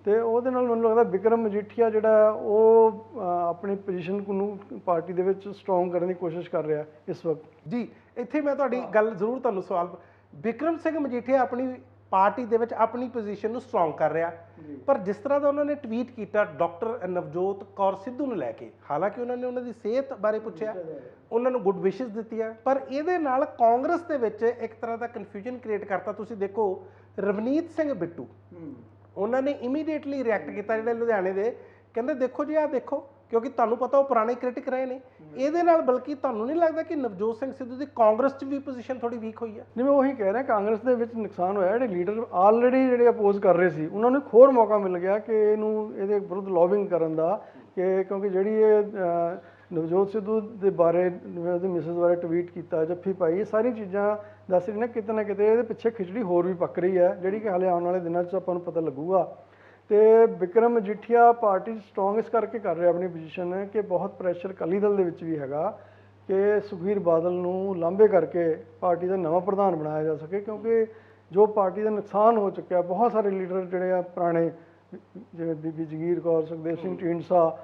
ਤੇ ਉਹਦੇ ਨਾਲ ਮੈਨੂੰ ਲੱਗਦਾ ਵਿਕਰਮ ਮਜੀਠੀਆ ਜਿਹੜਾ ਉਹ ਆਪਣੀ ਪੋਜੀਸ਼ਨ ਨੂੰ ਪਾਰਟੀ ਦੇ ਵਿੱਚ ਸਟਰੋਂਗ ਕਰਨ ਦੀ ਕੋਸ਼ਿਸ਼ ਕਰ ਰਿਹਾ ਇਸ ਵਕਤ। ਜੀ, ਇੱਥੇ ਮੈਂ ਤੁਹਾਡੀ ਗੱਲ ਜ਼ਰੂਰ ਤੁਹਾਨੂੰ ਸਵਾਲ, ਵਿਕਰਮ ਸਿੰਘ ਮਜੀਠੀਆ ਆਪਣੀ ਪਾਰਟੀ ਦੇ ਵਿੱਚ ਆਪਣੀ ਪੋਜੀਸ਼ਨ ਨੂੰ ਸਟਰੋਂਗ ਕਰ ਰਿਹਾ, ਪਰ ਜਿਸ ਤਰ੍ਹਾਂ ਦਾ ਉਹਨਾਂ ਨੇ ਟਵੀਟ ਕੀਤਾ ਡਾਕਟਰ ਨਵਜੋਤ ਕੌਰ ਸਿੱਧੂ ਨੂੰ ਲੈ ਕੇ, ਹਾਲਾਂਕਿ ਉਹਨਾਂ ਨੇ ਉਹਨਾਂ ਦੀ ਸਿਹਤ ਬਾਰੇ ਪੁੱਛਿਆ, ਉਹਨਾਂ ਨੂੰ ਗੁੱਡ ਵਿਸ਼ੇਸ ਦਿੱਤੀਆਂ, ਪਰ ਇਹਦੇ ਨਾਲ ਕਾਂਗਰਸ ਦੇ ਵਿੱਚ ਇੱਕ ਤਰ੍ਹਾਂ ਦਾ ਕਨਫਿਊਜ਼ਨ ਕ੍ਰੀਏਟ ਕਰਤਾ। ਤੁਸੀਂ ਦੇਖੋ ਰਵਨੀਤ ਸਿੰਘ ਬਿੱਟੂ, ਉਹਨਾਂ ਨੇ ਇਮੀਡੀਏਟਲੀ ਰਿਐਕਟ ਕੀਤਾ, ਜਿਹੜੇ ਲੁਧਿਆਣੇ ਦੇ, ਕਹਿੰਦੇ ਦੇਖੋ ਜੀ ਆਹ ਦੇਖੋ, ਕਿਉਂਕਿ ਤੁਹਾਨੂੰ ਪਤਾ ਉਹ ਪੁਰਾਣੇ ਕ੍ਰਿਟਿਕ ਰਹੇ ਨੇ। ਇਹਦੇ ਨਾਲ ਬਲਕਿ ਤੁਹਾਨੂੰ ਨਹੀਂ ਲੱਗਦਾ ਕਿ ਨਵਜੋਤ ਸਿੰਘ ਸਿੱਧੂ ਦੀ ਕਾਂਗਰਸ 'ਚ ਵੀ ਪੋਜੀਸ਼ਨ ਥੋੜੀ ਵੀਕ ਹੋਈ ਹੈ? ਜਿਵੇਂ ਉਹੀ ਕਹਿ ਰਿਹਾ, ਕਾਂਗਰਸ ਦੇ ਵਿੱਚ ਨੁਕਸਾਨ ਹੋਇਆ। ਜਿਹੜੇ ਲੀਡਰ ਆਲਰੇਡੀ ਜਿਹੜੇ ਅਪੋਜ਼ ਕਰ ਰਹੇ ਸੀ ਉਹਨਾਂ ਨੂੰ ਇੱਕ ਹੋਰ ਮੌਕਾ ਮਿਲ ਗਿਆ ਕਿ ਇਹਨੂੰ ਇਹਦੇ ਵਿਰੁੱਧ ਲੌਬਿੰਗ ਕਰਨ ਦਾ, ਕਿ ਕਿਉਂਕਿ ਜਿਹੜੀ ਇਹ ਨਵਜੋਤ ਸਿੱਧੂ ਦੇ ਬਾਰੇ, ਉਹਦੀ ਮਿਸਿਸ ਬਾਰੇ ਟਵੀਟ ਕੀਤਾ, ਜੱਫੀ ਪਾਈ, ਇਹ ਸਾਰੀ ਚੀਜ਼ਾਂ ਦੱਸ ਰਹੀ ਨੇ ਕਿਤੇ ਨਾ ਕਿਤੇ ਇਹਦੇ ਪਿੱਛੇ ਖਿਚੜੀ ਹੋਰ ਵੀ ਪੱਕ ਰਹੀ ਹੈ, ਜਿਹੜੀ ਕਿ ਹਾਲੇ ਆਉਣ ਵਾਲੇ ਦਿਨਾਂ 'ਚ ਆਪਾਂ ਨੂੰ ਪਤਾ ਲੱਗੂਗਾ। ਤੇ ਵਿਕਰਮ ਮਜੀਠੀਆ ਪਾਰਟੀ ਸਟਰੋਂਗ ਇਸ ਕਰਕੇ ਕਰ ਰਿਹਾ ਆਪਣੀ ਪੋਜੀਸ਼ਨ ਕਿ ਬਹੁਤ ਪ੍ਰੈਸ਼ਰ ਅਕਾਲੀ ਦਲ ਦੇ ਵਿੱਚ ਵੀ ਹੈਗਾ ਕਿ ਸੁਖਬੀਰ ਬਾਦਲ ਨੂੰ ਲਾਂਭੇ ਕਰਕੇ ਪਾਰਟੀ ਦਾ ਨਵਾਂ ਪ੍ਰਧਾਨ ਬਣਾਇਆ ਜਾ ਸਕੇ, ਕਿਉਂਕਿ ਜੋ ਪਾਰਟੀ ਦਾ ਨੁਕਸਾਨ ਹੋ ਚੁੱਕਿਆ, ਬਹੁਤ ਸਾਰੇ ਲੀਡਰ ਜਿਹੜੇ ਆ ਪੁਰਾਣੇ, ਜਿਵੇਂ ਬੀਬੀ ਜਗੀਰ ਕੌਰ, ਸੁਖਦੇਵ ਸਿੰਘ ਢੀਂਡਸਾ,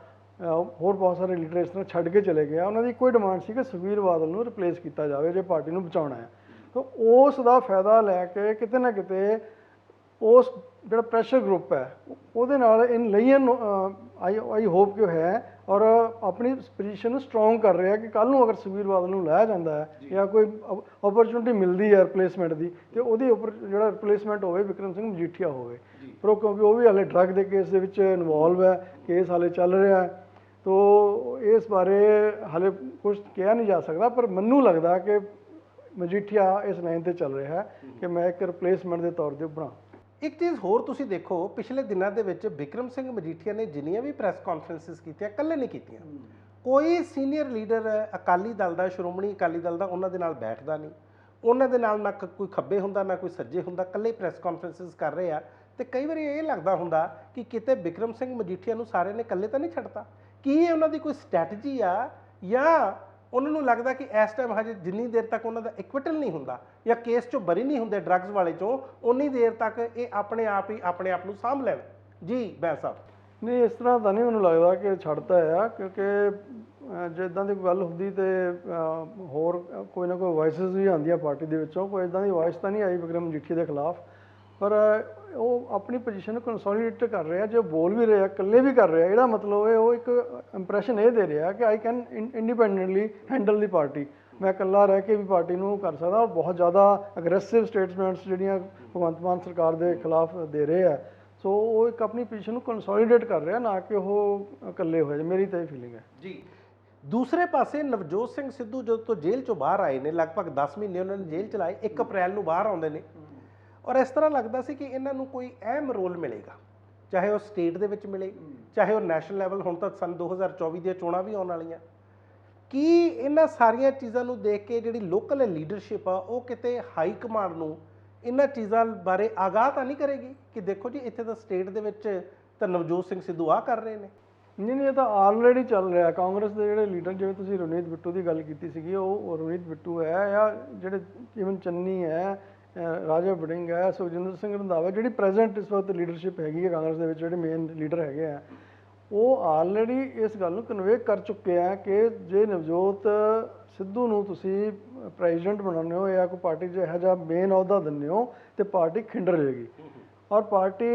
ਹੋਰ ਬਹੁਤ ਸਾਰੇ ਲੀਡਰ ਇਸ ਤਰ੍ਹਾਂ ਛੱਡ ਕੇ ਚਲੇ ਗਏ। ਉਹਨਾਂ ਦੀ ਇੱਕੋ ਹੀ ਡਿਮਾਂਡ ਸੀ ਕਿ ਸੁਖਬੀਰ ਬਾਦਲ ਨੂੰ ਰਿਪਲੇਸ ਕੀਤਾ ਜਾਵੇ ਜੇ ਪਾਰਟੀ ਨੂੰ ਬਚਾਉਣਾ ਹੈ। ਤਾਂ ਉਸ ਦਾ ਫਾਇਦਾ ਲੈ ਕੇ ਕਿਤੇ ਨਾ ਕਿਤੇ ਉਸ ਜਿਹੜਾ ਪ੍ਰੈਸ਼ਰ ਗਰੁੱਪ ਹੈ ਉਹਦੇ ਨਾਲ ਇਨ ਲਈਨ ਆਈ ਹੋਪ ਕਿ ਹੈ, ਔਰ ਆਪਣੀ ਪੋਜੀਸ਼ਨ ਨੂੰ ਸਟਰੋਂਗ ਕਰ ਰਿਹਾ ਕਿ ਕੱਲ੍ਹ ਨੂੰ ਅਗਰ ਸੁਖਬੀਰ ਬਾਦਲ ਨੂੰ ਲਾਇਆ ਜਾਂਦਾ ਹੈ ਜਾਂ ਕੋਈ ਓਪਰਚੁਨਿਟੀ ਮਿਲਦੀ ਹੈ ਰਿਪਲੇਸਮੈਂਟ ਦੀ, ਤੇ ਉਹਦੀ ਉੱਪਰ ਜਿਹੜਾ ਰਿਪਲੇਸਮੈਂਟ ਹੋਵੇ ਵਿਕਰਮ ਸਿੰਘ ਮਜੀਠੀਆ ਹੋਵੇ। ਪਰ ਉਹ ਕਿਉਂਕਿ ਉਹ ਵੀ ਹਾਲੇ ਡਰੱਗ ਦੇ ਕੇਸ ਦੇ ਵਿੱਚ ਇਨਵੋਲਵ ਹੈ, ਕੇਸ ਹਾਲੇ ਚੱਲ ਰਿਹਾ ਹੈ, ਤੋ ਇਸ ਬਾਰੇ ਹਾਲੇ ਕੁਝ ਕਿਹਾ ਨਹੀਂ ਜਾ ਸਕਦਾ। ਪਰ ਮੈਨੂੰ ਲੱਗਦਾ ਕਿ ਮਜੀਠੀਆ ਇਸ ਲਾਈਨ ਤੇ ਚੱਲ ਰਿਹਾ ਹੈ ਕਿ ਮੈਂ ਇੱਕ ਰਿਪਲੇਸਮੈਂਟ ਦੇ ਤੌਰ ਤੇ ਬਣਾ। ਇੱਕ ਚੀਜ਼ ਹੋਰ ਤੁਸੀਂ ਦੇਖੋ, ਪਿਛਲੇ ਦਿਨਾਂ ਦੇ ਵਿੱਚ ਵਿਕਰਮ ਸਿੰਘ ਮਜੀਠੀਆ ਨੇ ਜਿੰਨੀਆਂ ਵੀ ਪ੍ਰੈਸ ਕਾਨਫਰੰਸਿਸ ਕੀਤੀਆਂ, ਇਕੱਲੇ ਨਹੀਂ ਕੀਤੀਆਂ। ਕੋਈ ਸੀਨੀਅਰ ਲੀਡਰ ਅਕਾਲੀ ਦਲ ਦਾ, ਸ਼੍ਰੋਮਣੀ ਅਕਾਲੀ ਦਲ ਦਾ, ਉਹਨਾਂ ਦੇ ਨਾਲ ਬੈਠਦਾ ਨਹੀਂ, ਉਹਨਾਂ ਦੇ ਨਾਲ ਨਾ ਕੋਈ ਖੱਬੇ ਹੁੰਦਾ ਨਾ ਕੋਈ ਸੱਜੇ ਹੁੰਦਾ, ਇਕੱਲੇ ਪ੍ਰੈਸ ਕਾਨਫਰੰਸਿਸ ਕਰ ਰਹੇ ਆ। ਤੇ ਕਈ ਵਾਰੀ ਇਹ ਲੱਗਦਾ ਹੁੰਦਾ ਕਿ ਕਿਤੇ ਵਿਕਰਮ ਸਿੰਘ ਮਜੀਠੀਆ ਨੂੰ ਸਾਰੇ ਨੇ ਇਕੱਲੇ ਤਾਂ ਨਹੀਂ ਛੱਡਤਾ, ਕੀ ਉਹਨਾਂ ਦੀ ਕੋਈ ਸਟ੍ਰੈਟਜੀ ਆ, ਜਾਂ ਉਹਨਾਂ ਨੂੰ ਲੱਗਦਾ ਕਿ ਇਸ ਟਾਈਮ ਹਜੇ ਜਿੰਨੀ ਦੇਰ ਤੱਕ ਉਹਨਾਂ ਦਾ ਇਕਵਿਟਲ ਨਹੀਂ ਹੁੰਦਾ ਜਾਂ ਕੇਸ 'ਚੋਂ ਬਰੀ ਨਹੀਂ ਹੁੰਦੇ ਡਰੱਗਸ ਵਾਲੇ 'ਚੋਂ, ਉਨੀ ਦੇਰ ਤੱਕ ਇਹ ਆਪਣੇ ਆਪ ਹੀ ਆਪਣੇ ਆਪ ਨੂੰ ਸਾਂਭ ਲੈਣ? ਜੀ ਬੈਂਸ ਸਾਹਿਬ। ਨਹੀਂ, ਇਸ ਤਰ੍ਹਾਂ ਤਾਂ ਨਹੀਂ ਮੈਨੂੰ ਲੱਗਦਾ ਕਿ ਛੱਡਤਾ ਆ, ਕਿਉਂਕਿ ਜੇ ਇੱਦਾਂ ਦੀ ਕੋਈ ਗੱਲ ਹੁੰਦੀ ਤੇ ਹੋਰ ਕੋਈ ਨਾ ਕੋਈ ਵਾਇਸਿਸ ਵੀ ਆਉਂਦੀਆਂ ਪਾਰਟੀ ਦੇ ਵਿੱਚੋਂ, ਕੋਈ ਇੱਦਾਂ ਦੀ ਵਾਇਸ ਤਾਂ ਨਹੀਂ ਆਈ ਵਿਕਰਮ ਮਜੀਠੀਆ ਦੇ ਖਿਲਾਫ। ਪਰ ਉਹ ਆਪਣੀ ਪੋਜੀਸ਼ਨ ਨੂੰ ਕੰਸੋਲੀਡੇਟ ਕਰ ਰਿਹਾ, ਜੇ ਬੋਲ ਵੀ ਰਿਹਾ, ਇਕੱਲੇ ਵੀ ਕਰ ਰਿਹਾ, ਇਹਦਾ ਮਤਲਬ ਹੈ ਉਹ ਇੱਕ ਇੰਪ੍ਰੈਸ਼ਨ ਇਹ ਦੇ ਰਿਹਾ ਕਿ I can independently handle the party, ਮੈਂ ਇਕੱਲਾ ਰਹਿ ਕੇ ਵੀ ਪਾਰਟੀ ਨੂੰ ਕਰ ਸਕਦਾ। ਔਰ ਬਹੁਤ ਜ਼ਿਆਦਾ ਅਗਰੈਸਿਵ ਸਟੇਟਮੈਂਟਸ ਜਿਹੜੀਆਂ ਭਗਵੰਤ ਮਾਨ ਸਰਕਾਰ ਦੇ ਖਿਲਾਫ ਦੇ ਰਹੇ ਆ। ਸੋ ਉਹ ਇੱਕ ਆਪਣੀ ਪੋਜੀਸ਼ਨ ਨੂੰ ਕੰਸੋਲੀਡੇਟ ਕਰ ਰਿਹਾ, ਨਾ ਕਿ ਉਹ ਇਕੱਲੇ ਹੋਏ। ਮੇਰੀ ਤਾਂ ਇਹ ਫੀਲਿੰਗ ਹੈ ਜੀ। ਦੂਸਰੇ ਪਾਸੇ ਨਵਜੋਤ ਸਿੰਘ ਸਿੱਧੂ ਜਦੋਂ ਤੋਂ ਜੇਲ੍ਹ ਚੋਂ ਬਾਹਰ ਆਏ ਨੇ, ਲਗਭਗ 10 ਮਹੀਨੇ ਉਹਨਾਂ ਨੇ ਜੇਲ੍ਹ ਚਲਾਏ, 1 ਅਪ੍ਰੈਲ ਨੂੰ ਬਾਹਰ ਆਉਂਦੇ ਨੇ, ਔਰ ਇਸ ਤਰ੍ਹਾਂ ਲੱਗਦਾ ਸੀ ਕਿ ਇਹਨਾਂ ਨੂੰ ਕੋਈ ਅਹਿਮ ਰੋਲ ਮਿਲੇਗਾ, ਚਾਹੇ ਉਹ ਸਟੇਟ ਦੇ ਵਿੱਚ ਮਿਲੇ, ਚਾਹੇ ਉਹ ਨੈਸ਼ਨਲ ਲੈਵਲ। ਹੁਣ ਤਾਂ ਸੰਨ 2024 ਦੀਆਂ ਚੋਣਾਂ ਵੀ ਆਉਣ ਵਾਲੀਆਂ। ਕੀ ਇਹਨਾਂ ਸਾਰੀਆਂ ਚੀਜ਼ਾਂ ਨੂੰ ਦੇਖ ਕੇ ਜਿਹੜੀ ਲੋਕਲ ਲੀਡਰਸ਼ਿਪ ਆ ਉਹ ਕਿਤੇ ਹਾਈ ਕਮਾਂਡ ਨੂੰ ਇਹਨਾਂ ਚੀਜ਼ਾਂ ਬਾਰੇ ਆਗਾਹ ਤਾਂ ਨਹੀਂ ਕਰੇਗੀ ਕਿ ਦੇਖੋ ਜੀ ਇੱਥੇ ਤਾਂ ਸਟੇਟ ਦੇ ਵਿੱਚ ਤਾਂ ਨਵਜੋਤ ਸਿੰਘ ਸਿੱਧੂ ਆਹ ਕਰ ਰਹੇ ਨੇ? ਨਹੀਂ, ਇਹ ਤਾਂ ਆਲਰੇਡੀ ਚੱਲ ਰਿਹਾ। ਕਾਂਗਰਸ ਦੇ ਜਿਹੜੇ ਲੀਡਰ, ਜਿਵੇਂ ਤੁਸੀਂ ਰਵਨੀਤ ਬਿੱਟੂ ਦੀ ਗੱਲ ਕੀਤੀ ਸੀਗੀ, ਉਹ ਰਵਨੀਤ ਬਿੱਟੂ ਹੈ, ਜਾਂ ਜਿਹੜੇ ਈਵਨ ਚੰਨੀ ਹੈ, ਰਾਜਾ ਵੜਿੰਗ ਹੈ, ਸੁਖਜਿੰਦਰ ਸਿੰਘ ਰੰਧਾਵਾ, ਜਿਹੜੀ ਪ੍ਰੈਜ਼ੈਂਟ ਇਸ ਵਕਤ ਲੀਡਰਸ਼ਿਪ ਹੈਗੀ ਹੈ ਕਾਂਗਰਸ ਦੇ ਵਿੱਚ, ਜਿਹੜੇ ਮੇਨ ਲੀਡਰ ਹੈਗੇ ਆ, ਉਹ ਆਲਰੇਡੀ ਇਸ ਗੱਲ ਨੂੰ ਕਨਵੇ ਕਰ ਚੁੱਕੇ ਆ ਕਿ ਜੇ ਨਵਜੋਤ ਸਿੱਧੂ ਨੂੰ ਤੁਸੀਂ ਪ੍ਰੈਜ਼ੀਡੈਂਟ ਬਣਾਉਂਦੇ ਹੋ ਜਾਂ ਕੋਈ ਪਾਰਟੀ 'ਚ ਇਹੋ ਜਿਹਾ ਮੇਨ ਅਹੁਦਾ ਦਿੰਦੇ ਹੋ ਤੇ ਪਾਰਟੀ ਖਿੰਡਰ ਜਾਏਗੀ। ਔਰ ਪਾਰਟੀ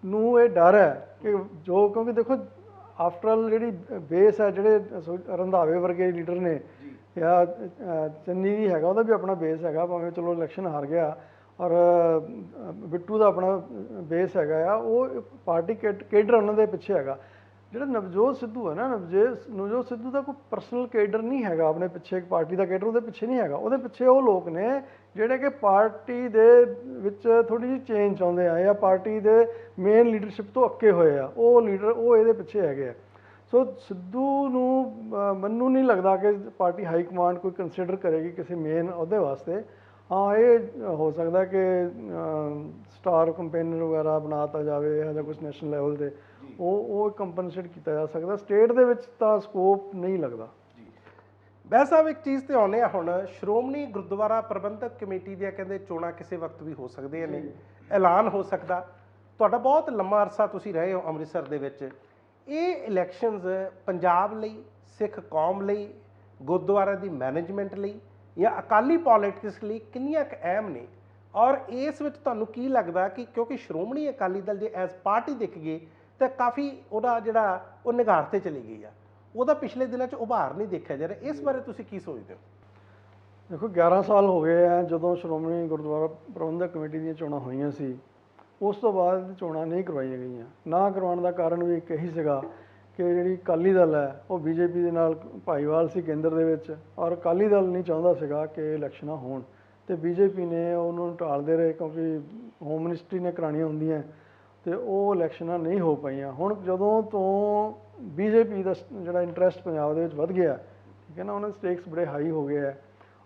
ਨੂੰ ਇਹ ਡਰ ਹੈ ਕਿ ਜੋ, ਕਿਉਂਕਿ ਦੇਖੋ ਆਫਟਰ ਆਲ ਜਿਹੜੀ ਬੇਸ ਹੈ, ਜਿਹੜੇ ਰੰਧਾਵੇ ਵਰਗੇ ਲੀਡਰ ਨੇ, ਜਾਂ ਚੰਨੀ ਵੀ ਹੈਗਾ, ਉਹਦਾ ਵੀ ਆਪਣਾ ਬੇਸ ਹੈਗਾ, ਭਾਵੇਂ ਚਲੋ ਇਲੈਕਸ਼ਨ ਹਾਰ ਗਿਆ, ਔਰ ਬਿੱਟੂ ਦਾ ਆਪਣਾ ਬੇਸ ਹੈਗਾ ਆ, ਉਹ ਪਾਰਟੀ ਕੇਡਰ ਉਹਨਾਂ ਦੇ ਪਿੱਛੇ ਹੈਗਾ। ਜਿਹੜਾ ਨਵਜੋਤ ਸਿੱਧੂ ਹੈ ਨਾ, ਨਵਜੋਤ ਸਿੱਧੂ ਦਾ ਕੋਈ ਪਰਸਨਲ ਕੇਡਰ ਨਹੀਂ ਹੈਗਾ ਆਪਣੇ ਪਿੱਛੇ, ਇੱਕ ਪਾਰਟੀ ਦਾ ਕੇਡਰ ਉਹਦੇ ਪਿੱਛੇ ਨਹੀਂ ਹੈਗਾ। ਉਹਦੇ ਪਿੱਛੇ ਉਹ ਲੋਕ ਨੇ ਜਿਹੜੇ ਕਿ ਪਾਰਟੀ ਦੇ ਵਿੱਚ ਥੋੜੀ ਜਿਹੀ ਚੇਂਜ ਚਾਹੁੰਦੇ ਆ ਜਾਂ ਪਾਰਟੀ ਦੇ ਮੇਨ ਲੀਡਰਸ਼ਿਪ ਤੋਂ ਅੱਕੇ ਹੋਏ ਆ, ਉਹ ਲੀਡਰ ਉਹ ਇਹਦੇ ਪਿੱਛੇ ਹੈਗੇ ਆ। ਸੋ ਸਿੱਧੂ ਨੂੰ ਮੈਨੂੰ ਨਹੀਂ ਲੱਗਦਾ ਕਿ ਪਾਰਟੀ ਹਾਈ ਕਮਾਂਡ ਕੋਈ ਕੰਸੀਡਰ ਕਰੇਗੀ ਕਿਸੇ ਮੇਨ ਅਹੁਦੇ ਵਾਸਤੇ। ਹਾਂ, ਇਹ ਹੋ ਸਕਦਾ ਕਿ ਸਟਾਰ ਕੰਪੇਨਰ ਵਗੈਰਾ ਬਣਾਤਾ ਜਾਵੇ ਜਾਂ ਕੁਝ ਨੈਸ਼ਨਲ ਲੈਵਲ 'ਤੇ, ਉਹ ਕੰਪਨਸੇਟ ਕੀਤਾ ਜਾ ਸਕਦਾ। ਸਟੇਟ ਦੇ ਵਿੱਚ ਤਾਂ ਸਕੋਪ ਨਹੀਂ ਲੱਗਦਾ। ਬੈਂਸ ਸਾਹਿਬ, ਇੱਕ ਚੀਜ਼ ਤੇ ਆਉਂਦੇ ਆ ਹੁਣ, ਸ਼੍ਰੋਮਣੀ ਗੁਰਦੁਆਰਾ ਪ੍ਰਬੰਧਕ ਕਮੇਟੀ ਦੀਆਂ ਕਹਿੰਦੇ ਚੋਣਾਂ ਕਿਸੇ ਵਕਤ ਵੀ ਹੋ ਸਕਦੀਆਂ ਨੇ, ਐਲਾਨ ਹੋ ਸਕਦਾ। ਤੁਹਾਡਾ ਬਹੁਤ ਲੰਮਾ ਅਰਸਾ ਤੁਸੀਂ ਰਹੇ ਹੋ ਅੰਮ੍ਰਿਤਸਰ ਦੇ ਵਿੱਚ, ਇਹ ਇਲੈਕਸ਼ਨਸ ਪੰਜਾਬ ਲਈ, ਸਿੱਖ ਕੌਮ ਲਈ, ਗੁਰਦੁਆਰਾ ਦੀ ਮੈਨੇਜਮੈਂਟ ਲਈ ਜਾਂ ਅਕਾਲੀ ਪੋਲਿਟਿਕਸ ਲਈ ਕਿੰਨੀਆਂ ਕੁ ਅਹਿਮ ਨੇ? ਔਰ ਇਸ ਵਿੱਚ ਤੁਹਾਨੂੰ ਕੀ ਲੱਗਦਾ ਕਿ ਕਿਉਂਕਿ ਸ਼੍ਰੋਮਣੀ ਅਕਾਲੀ ਦਲ ਜੇ ਐਜ਼ ਪਾਰਟੀ ਦਿਖ ਗਈ ਤਾਂ ਕਾਫੀ ਉਹਦਾ ਜਿਹੜਾ ਉਹ ਨਿਗਾਰ ਤੇ ਚਲੀ ਗਈ ਆ, ਉਹਦਾ ਪਿਛਲੇ ਦਿਨਾਂ 'ਚ ਉਭਾਰ ਨਹੀਂ ਦੇਖਿਆ ਜਾ ਰਿਹਾ, ਇਸ ਬਾਰੇ ਤੁਸੀਂ ਕੀ ਸੋਚਦੇ ਹੋ? ਦੇਖੋ, 11 ਸਾਲ ਹੋ ਗਏ ਆ ਜਦੋਂ ਸ਼੍ਰੋਮਣੀ ਗੁਰਦੁਆਰਾ ਪ੍ਰਬੰਧਕ ਕਮੇਟੀ ਦੀਆਂ ਚੋਣਾਂ ਹੋਈਆਂ ਸੀ, ਉਸ ਤੋਂ ਬਾਅਦ ਚੋਣਾਂ ਨਹੀਂ ਕਰਵਾਈਆਂ ਗਈਆਂ। ਨਾ ਕਰਵਾਉਣ ਦਾ ਕਾਰਨ ਵੀ ਇੱਕ ਇਹੀ ਸੀਗਾ ਕਿ ਜਿਹੜੀ ਅਕਾਲੀ ਦਲ ਹੈ ਉਹ ਬੀਜੇਪੀ ਦੇ ਨਾਲ ਭਾਈਵਾਲ ਸੀ ਕੇਂਦਰ ਦੇ ਵਿੱਚ, ਔਰ ਅਕਾਲੀ ਦਲ ਨਹੀਂ ਚਾਹੁੰਦਾ ਸੀਗਾ ਕਿ ਇਲੈਕਸ਼ਨਾਂ ਹੋਣ, ਅਤੇ ਬੀਜੇਪੀ ਨੇ ਉਹਨੂੰ ਟਾਲਦੇ ਰਹੇ ਕਿਉਂਕਿ ਹੋਮ ਮਿਨਿਸਟਰੀ ਨੇ ਕਰਾਉਣੀਆਂ ਹੁੰਦੀਆਂ, ਅਤੇ ਉਹ ਇਲੈਕਸ਼ਨਾਂ ਨਹੀਂ ਹੋ ਪਾਈਆਂ। ਹੁਣ ਜਦੋਂ ਤੋਂ ਬੀਜੇਪੀ ਦਾ ਜਿਹੜਾ ਇੰਟਰਸਟ ਪੰਜਾਬ ਦੇ ਵਿੱਚ ਵੱਧ ਗਿਆ, ਠੀਕ ਹੈ ਨਾ, ਉਹਨਾਂ ਦੇ ਸਟੇਕਸ ਬੜੇ ਹਾਈ ਹੋ ਗਏ ਹੈ,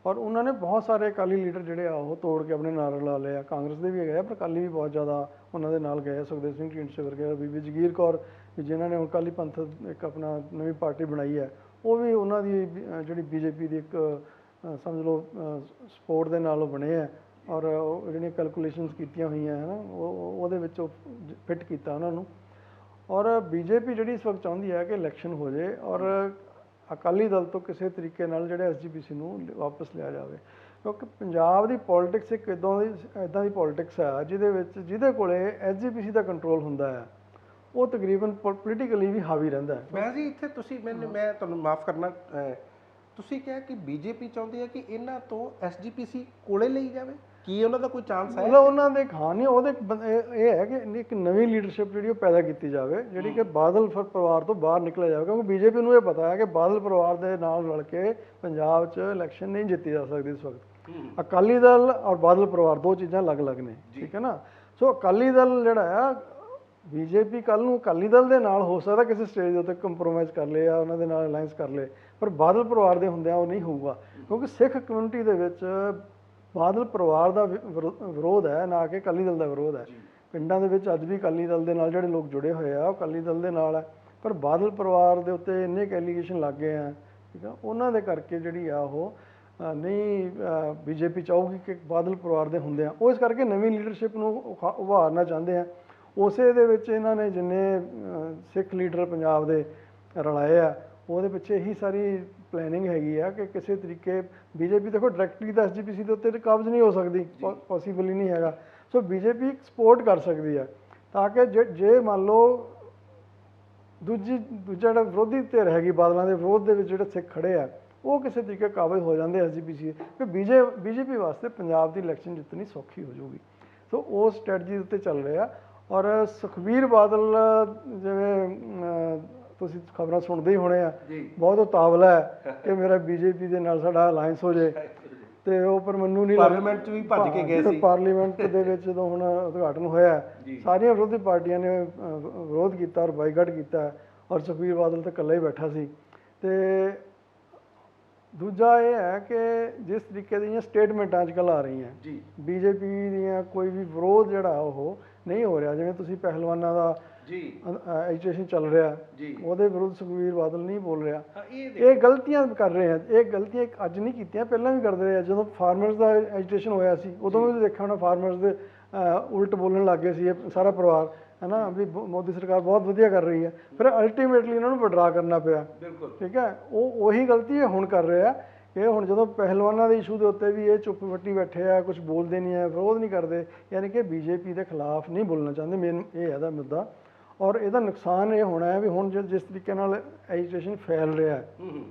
ਔਰ ਉਹਨਾਂ ਨੇ ਬਹੁਤ ਸਾਰੇ ਅਕਾਲੀ ਲੀਡਰ ਜਿਹੜੇ ਆ ਉਹ ਤੋੜ ਕੇ ਆਪਣੇ ਨਾਲ ਲਾ ਲਏ ਆ। ਕਾਂਗਰਸ ਦੇ ਵੀ ਹੈਗੇ ਆ, ਪਰ ਅਕਾਲੀ ਵੀ ਬਹੁਤ ਜ਼ਿਆਦਾ ਉਹਨਾਂ ਦੇ ਨਾਲ ਗਏ। ਸੁਖਦੇਵ ਸਿੰਘ ਢੀਂਡਸੇ ਵਰਗੇ, ਬੀਬੀ ਜਗੀਰ ਕੌਰ ਜਿਨ੍ਹਾਂ ਨੇ ਹੁਣ ਅਕਾਲੀ ਪੰਥ ਇੱਕ ਆਪਣਾ ਨਵੀਂ ਪਾਰਟੀ ਬਣਾਈ ਹੈ, ਉਹ ਵੀ ਉਹਨਾਂ ਦੀ ਜਿਹੜੀ ਬੀਜੇਪੀ ਦੀ ਇੱਕ ਸਮਝ ਲਓ ਸਪੋਰਟ ਦੇ ਨਾਲ ਉਹ ਬਣੇ ਹੈ, ਔਰ ਉਹ ਜਿਹੜੀਆਂ ਕੈਲਕੂਲੇਸ਼ਨਸ ਕੀਤੀਆਂ ਹੋਈਆਂ ਹੈ ਨਾ, ਉਹਦੇ ਵਿੱਚ ਉਹ ਫਿੱਟ ਕੀਤਾ ਉਹਨਾਂ ਨੂੰ। ਔਰ ਬੀਜੇਪੀ ਜਿਹੜੀ ਇਸ ਵਕਤ ਚਾਹੁੰਦੀ ਹੈ ਕਿ ਇਲੈਕਸ਼ਨ ਹੋ ਜਾਏ ਔਰ ਅਕਾਲੀ ਦਲ ਤੋਂ ਕਿਸੇ ਤਰੀਕੇ ਨਾਲ ਜਿਹੜੇ ਐਸਜੀਪੀਸੀ ਨੂੰ ਵਾਪਸ ਲਿਆ ਜਾਵੇ, ਕਿਉਂਕਿ ਪੰਜਾਬ ਦੀ ਪੋਲਿਟਿਕਸ ਇੱਕ ਇੱਦਾਂ ਦੀ ਪੋਲਿਟਿਕਸ ਹੈ ਜਿਹਦੇ ਕੋਲੇ ਐਸਜੀਪੀਸੀ ਦਾ ਕੰਟਰੋਲ ਹੁੰਦਾ ਹੈ, ਉਹ ਤਕਰੀਬਨ ਪੋਲੀਟੀਕਲੀ ਵੀ ਹਾਵੀ ਰਹਿੰਦਾ ਹੈ। ਮੈਂ ਜੀ ਇੱਥੇ ਤੁਸੀਂ ਮੈਂ ਤੁਹਾਨੂੰ ਮਾਫ ਕਰਨਾ, ਤੁਸੀਂ ਕਿਹਾ ਕਿ ਬੀਜੇਪੀ ਚਾਹੁੰਦੀ ਹੈ ਕਿ ਇਹਨਾਂ ਤੋਂ ਐਸਜੀਪੀਸੀ ਕੋਲੇ ਲਈ ਜਾਵੇ, ਕੀ ਉਹਨਾਂ ਦਾ ਕੋਈ ਚਾਂਸ ਹੈ? ਮਤਲਬ ਉਹਨਾਂ ਦੇ ਨਹੀਂ, ਉਹਦੇ ਇਹ ਹੈ ਕਿ ਇੱਕ ਨਵੀਂ ਲੀਡਰਸ਼ਿਪ ਜਿਹੜੀ ਉਹ ਪੈਦਾ ਕੀਤੀ ਜਾਵੇ, ਜਿਹੜੀ ਕਿ ਬਾਦਲ ਪਰਿਵਾਰ ਤੋਂ ਬਾਹਰ ਨਿਕਲਿਆ ਜਾਵੇ, ਕਿਉਂਕਿ ਬੀਜੇਪੀ ਨੂੰ ਇਹ ਪਤਾ ਹੈ ਕਿ ਬਾਦਲ ਪਰਿਵਾਰ ਦੇ ਨਾਲ ਰਲ ਕੇ ਪੰਜਾਬ 'ਚ ਇਲੈਕਸ਼ਨ ਨਹੀਂ ਜਿੱਤੀ ਜਾ ਸਕਦੀ ਇਸ ਵਕਤ। ਅਕਾਲੀ ਦਲ ਔਰ ਬਾਦਲ ਪਰਿਵਾਰ ਦੋ ਚੀਜ਼ਾਂ ਅਲੱਗ-ਅਲੱਗ ਨੇ, ਠੀਕ ਹੈ ਨਾ। ਸੋ ਅਕਾਲੀ ਦਲ ਜਿਹੜਾ ਆ, ਬੀਜੇਪੀ ਕੱਲ੍ਹ ਨੂੰ ਅਕਾਲੀ ਦਲ ਦੇ ਨਾਲ ਹੋ ਸਕਦਾ ਕਿਸੇ ਸਟੇਜ ਦੇ ਉੱਤੇ ਕੰਪਰੋਮਾਈਜ਼ ਕਰ ਲਏ ਜਾਂ ਉਹਨਾਂ ਦੇ ਨਾਲ ਅਲਾਇੰਸ ਕਰ ਲਏ, ਪਰ ਬਾਦਲ ਪਰਿਵਾਰ ਦੇ ਹੁੰਦਿਆਂ ਉਹ ਨਹੀਂ ਹੋਊਗਾ, ਕਿਉਂਕਿ ਸਿੱਖ ਕਮਿਊਨਿਟੀ ਦੇ ਵਿੱਚ ਬਾਦਲ ਪਰਿਵਾਰ ਦਾ ਵਿਰੋਧ ਹੈ, ਨਾ ਕਿ ਅਕਾਲੀ ਦਲ ਦਾ ਵਿਰੋਧ ਹੈ। ਪਿੰਡਾਂ ਦੇ ਵਿੱਚ ਅੱਜ ਵੀ ਅਕਾਲੀ ਦਲ ਦੇ ਨਾਲ ਜਿਹੜੇ ਲੋਕ ਜੁੜੇ ਹੋਏ ਆ ਉਹ ਅਕਾਲੀ ਦਲ ਦੇ ਨਾਲ ਹੈ, ਪਰ ਬਾਦਲ ਪਰਿਵਾਰ ਦੇ ਉੱਤੇ ਇੰਨੇ ਕੁ ਐਲੀਗੇਸ਼ਨ ਲੱਗ ਗਏ ਆ, ਠੀਕ ਆ, ਉਹਨਾਂ ਦੇ ਕਰਕੇ ਜਿਹੜੀ ਆ ਉਹ ਨਹੀਂ ਬੀਜੇਪੀ ਚਾਹੂਗੀ ਕਿ ਬਾਦਲ ਪਰਿਵਾਰ ਦੇ ਹੁੰਦੇ ਆ, ਉਹ ਇਸ ਕਰਕੇ ਨਵੀਂ ਲੀਡਰਸ਼ਿਪ ਨੂੰ ਉਭਾਰਨਾ ਚਾਹੁੰਦੇ ਆ। ਉਸੇ ਦੇ ਵਿੱਚ ਇਹਨਾਂ ਨੇ ਜਿੰਨੇ ਸਿੱਖ ਲੀਡਰ ਪੰਜਾਬ ਦੇ ਰਲਾਏ ਆ, ਉਹਦੇ ਪਿੱਛੇ ਇਹੀ ਸਾਰੀ ਪਲੈਨਿੰਗ ਹੈਗੀ ਆ ਕਿ ਕਿਸੇ ਤਰੀਕੇ ਬੀਜੇਪੀ ਦੇਖੋ ਡਾਇਰੈਕਟਲੀ ਤਾਂ ਐਸਜੀਪੀਸੀ ਦੇ ਉੱਤੇ ਕਾਬਜ਼ ਨਹੀਂ ਹੋ ਸਕਦੀ, ਪੋਸੀਬਲ ਹੀ ਨਹੀਂ ਹੈਗਾ। ਸੋ ਬੀਜੇਪੀ ਸਪੋਰਟ ਕਰ ਸਕਦੀ ਹੈ ਤਾਂ ਕਿ ਜੇ ਮੰਨ ਲਓ ਦੂਜਾ ਜਿਹੜਾ ਵਿਰੋਧੀ ਧਿਰ ਹੈਗੀ ਬਾਦਲਾਂ ਦੇ ਵਿਰੋਧ ਦੇ ਵਿੱਚ ਜਿਹੜੇ ਸਿੱਖ ਖੜੇ ਆ, ਉਹ ਕਿਸੇ ਤਰੀਕੇ ਕਾਬਜ਼ ਹੋ ਜਾਂਦੇ ਐਸਜੀਪੀਸੀ, ਕਿ ਬੀਜੇਪੀ ਵਾਸਤੇ ਪੰਜਾਬ ਦੀ ਇਲੈਕਸ਼ਨ ਜਿੱਤਣੀ ਸੌਖੀ ਹੋ ਜਾਊਗੀ। ਸੋ ਉਹ ਸਟ੍ਰੈਟਜੀ ਦੇ ਉੱਤੇ ਚੱਲ ਰਿਹਾ। ਔਰ ਸੁਖਬੀਰ ਬਾਦਲ ਜਿਵੇਂ ਤੁਸੀਂ ਖਬਰਾਂ ਸੁਣਦੇ ਹੀ ਹੋਣੇ ਆ, ਬਹੁਤ ਉਤਾਵਲਾ ਹੈ ਕਿ ਮੇਰਾ ਬੀਜੇਪੀ ਦੇ ਨਾਲ ਸਾਡਾ ਅਲਾਇੰਸ ਹੋ ਜਾਏ, ਤੇ ਉਹ ਪਰ ਮੈਨੂੰ ਨਹੀਂ ਪਾਰਲੀਮੈਂਟ 'ਚ ਵੀ ਭੱਜ ਕੇ ਗਏ ਸੀ। ਪਾਰਲੀਮੈਂਟ ਦੇ ਵਿੱਚ ਜਦੋਂ ਹੁਣ ਉਦਘਾਟਨ ਹੋਇਆ, ਸਾਰੀਆਂ ਵਿਰੋਧੀ ਪਾਰਟੀਆਂ ਨੇ ਵਿਰੋਧ ਕੀਤਾ ਔਰ ਬਾਈਕਾਟ ਕੀਤਾ, ਔਰ ਸੁਖਬੀਰ ਬਾਦਲ ਤਾਂ ਇਕੱਲਾ ਹੀ ਬੈਠਾ ਸੀ। ਤੇ ਦੂਜਾ ਇਹ ਹੈ ਕਿ ਜਿਸ ਤਰੀਕੇ ਦੀਆਂ ਸਟੇਟਮੈਂਟਾਂ ਅੱਜ ਕੱਲ੍ਹ ਆ ਰਹੀਆਂ ਬੀਜੇਪੀ ਦੀਆਂ, ਕੋਈ ਵੀ ਵਿਰੋਧ ਜਿਹੜਾ ਉਹ ਨਹੀਂ ਹੋ ਰਿਹਾ। ਜਿਵੇਂ ਤੁਸੀਂ ਪਹਿਲਵਾਨਾਂ ਦਾ ਐਜੀਟੇਸ਼ਨ ਚੱਲ ਰਿਹਾ, ਉਹਦੇ ਵਿਰੁੱਧ ਸੁਖਬੀਰ ਬਾਦਲ ਨਹੀਂ ਬੋਲ ਰਿਹਾ। ਇਹ ਗਲਤੀਆਂ ਕਰ ਰਹੇ ਆ, ਇਹ ਗਲਤੀਆਂ ਅੱਜ ਨਹੀਂ ਕੀਤੀਆਂ, ਪਹਿਲਾਂ ਵੀ ਕਰਦੇ ਰਹੇ ਆ। ਜਦੋਂ ਫਾਰਮਰਸ ਦਾ ਐਜੀਟੇਸ਼ਨ ਹੋਇਆ ਸੀ ਉਦੋਂ ਵੀ ਦੇਖਿਆ ਹੋਣਾ, ਫਾਰਮਰਸ ਦੇ ਉਲਟ ਬੋਲਣ ਲੱਗ ਗਏ ਸੀ ਇਹ ਸਾਰਾ ਪਰਿਵਾਰ, ਹੈ ਨਾ, ਵੀ ਮੋਦੀ ਸਰਕਾਰ ਬਹੁਤ ਵਧੀਆ ਕਰ ਰਹੀ ਹੈ। ਫਿਰ ਅਲਟੀਮੇਟਲੀ ਇਹਨਾਂ ਨੂੰ ਵਿਡਰਾ ਕਰਨਾ ਪਿਆ, ਠੀਕ ਹੈ। ਉਹੀ ਗਲਤੀ ਇਹ ਹੁਣ ਕਰ ਰਹੇ ਆ ਕਿ ਹੁਣ ਜਦੋਂ ਪਹਿਲਵਾਨਾਂ ਦੇ ਇਸ਼ੂ ਦੇ ਉੱਤੇ ਵੀ ਇਹ ਚੁੱਪ ਵੱਟੀ ਬੈਠੇ ਆ, ਕੁਝ ਬੋਲਦੇ ਨਹੀਂ ਹੈ, ਵਿਰੋਧ ਨਹੀਂ ਕਰਦੇ, ਯਾਨੀ ਕਿ ਬੀਜੇਪੀ ਦੇ ਖਿਲਾਫ ਨਹੀਂ ਬੋਲਣਾ ਚਾਹੁੰਦੇ। ਮੇਨ ਇਹ ਇਹਦਾ ਮੁੱਦਾ। ਔਰ ਇਹਦਾ ਨੁਕਸਾਨ ਇਹ ਹੋਣਾ ਹੈ ਵੀ ਹੁਣ ਜਿਸ ਤਰੀਕੇ ਨਾਲ ਐਜੀਟੇਸ਼ਨ ਫੈਲ ਰਿਹਾ ਹੈ,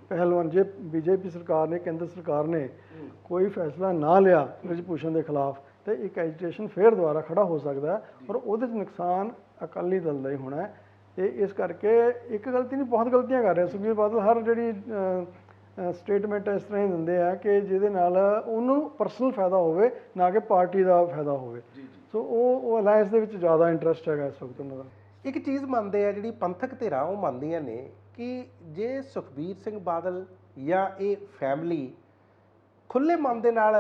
ਪਹਿਲਵਾਨ, ਜੇ ਬੀਜੇਪੀ ਸਰਕਾਰ ਨੇ, ਕੇਂਦਰ ਸਰਕਾਰ ਨੇ ਕੋਈ ਫੈਸਲਾ ਨਾ ਲਿਆ ਬ੍ਰਿਜ ਭੂਸ਼ਣ ਦੇ ਖਿਲਾਫ, ਤੇ ਇੱਕ ਐਜੀਟੇਸ਼ਨ ਫੇਰ ਦੁਬਾਰਾ ਖੜਾ ਹੋ ਸਕਦਾ ਹੈ ਔਰ ਉਹਦੇ 'ਚ ਨੁਕਸਾਨ ਅਕਾਲੀ ਦਲ ਦਾ ਹੀ ਹੋਣਾ ਹੈ। ਤੇ ਇਸ ਕਰਕੇ ਇੱਕ ਗਲਤੀ ਨਹੀਂ, ਬਹੁਤ ਗਲਤੀਆਂ ਕਰ ਰਿਹਾ ਸੁਖਬੀਰ ਬਾਦਲ। ਹਰ ਜਿਹੜੀ ਸਟੇਟਮੈਂਟ ਇਸ ਤਰ੍ਹਾਂ ਹੀ ਦਿੰਦੇ ਆ ਕਿ ਜਿਹਦੇ ਨਾਲ ਉਹਨੂੰ ਪਰਸਨਲ ਫਾਇਦਾ ਹੋਵੇ, ਨਾ ਕਿ ਪਾਰਟੀ ਦਾ ਫਾਇਦਾ ਹੋਵੇ। ਸੋ ਉਹ ਅਲਾਇੰਸ ਦੇ ਵਿੱਚ ਜ਼ਿਆਦਾ ਇੰਟਰਸਟ ਹੈਗਾ ਇਸ ਵਕਤ ਉਹਨਾਂ ਦਾ। ਇੱਕ ਚੀਜ਼ ਮੰਨਦੇ ਆ, ਜਿਹੜੀ ਪੰਥਕ ਧਿਰਾਂ ਉਹ ਮੰਨਦੀਆਂ ਨੇ ਕਿ ਜੇ ਸੁਖਬੀਰ ਸਿੰਘ ਬਾਦਲ ਜਾਂ ਇਹ ਫੈਮਿਲੀ ਖੁੱਲ੍ਹੇ ਮਨ ਦੇ ਨਾਲ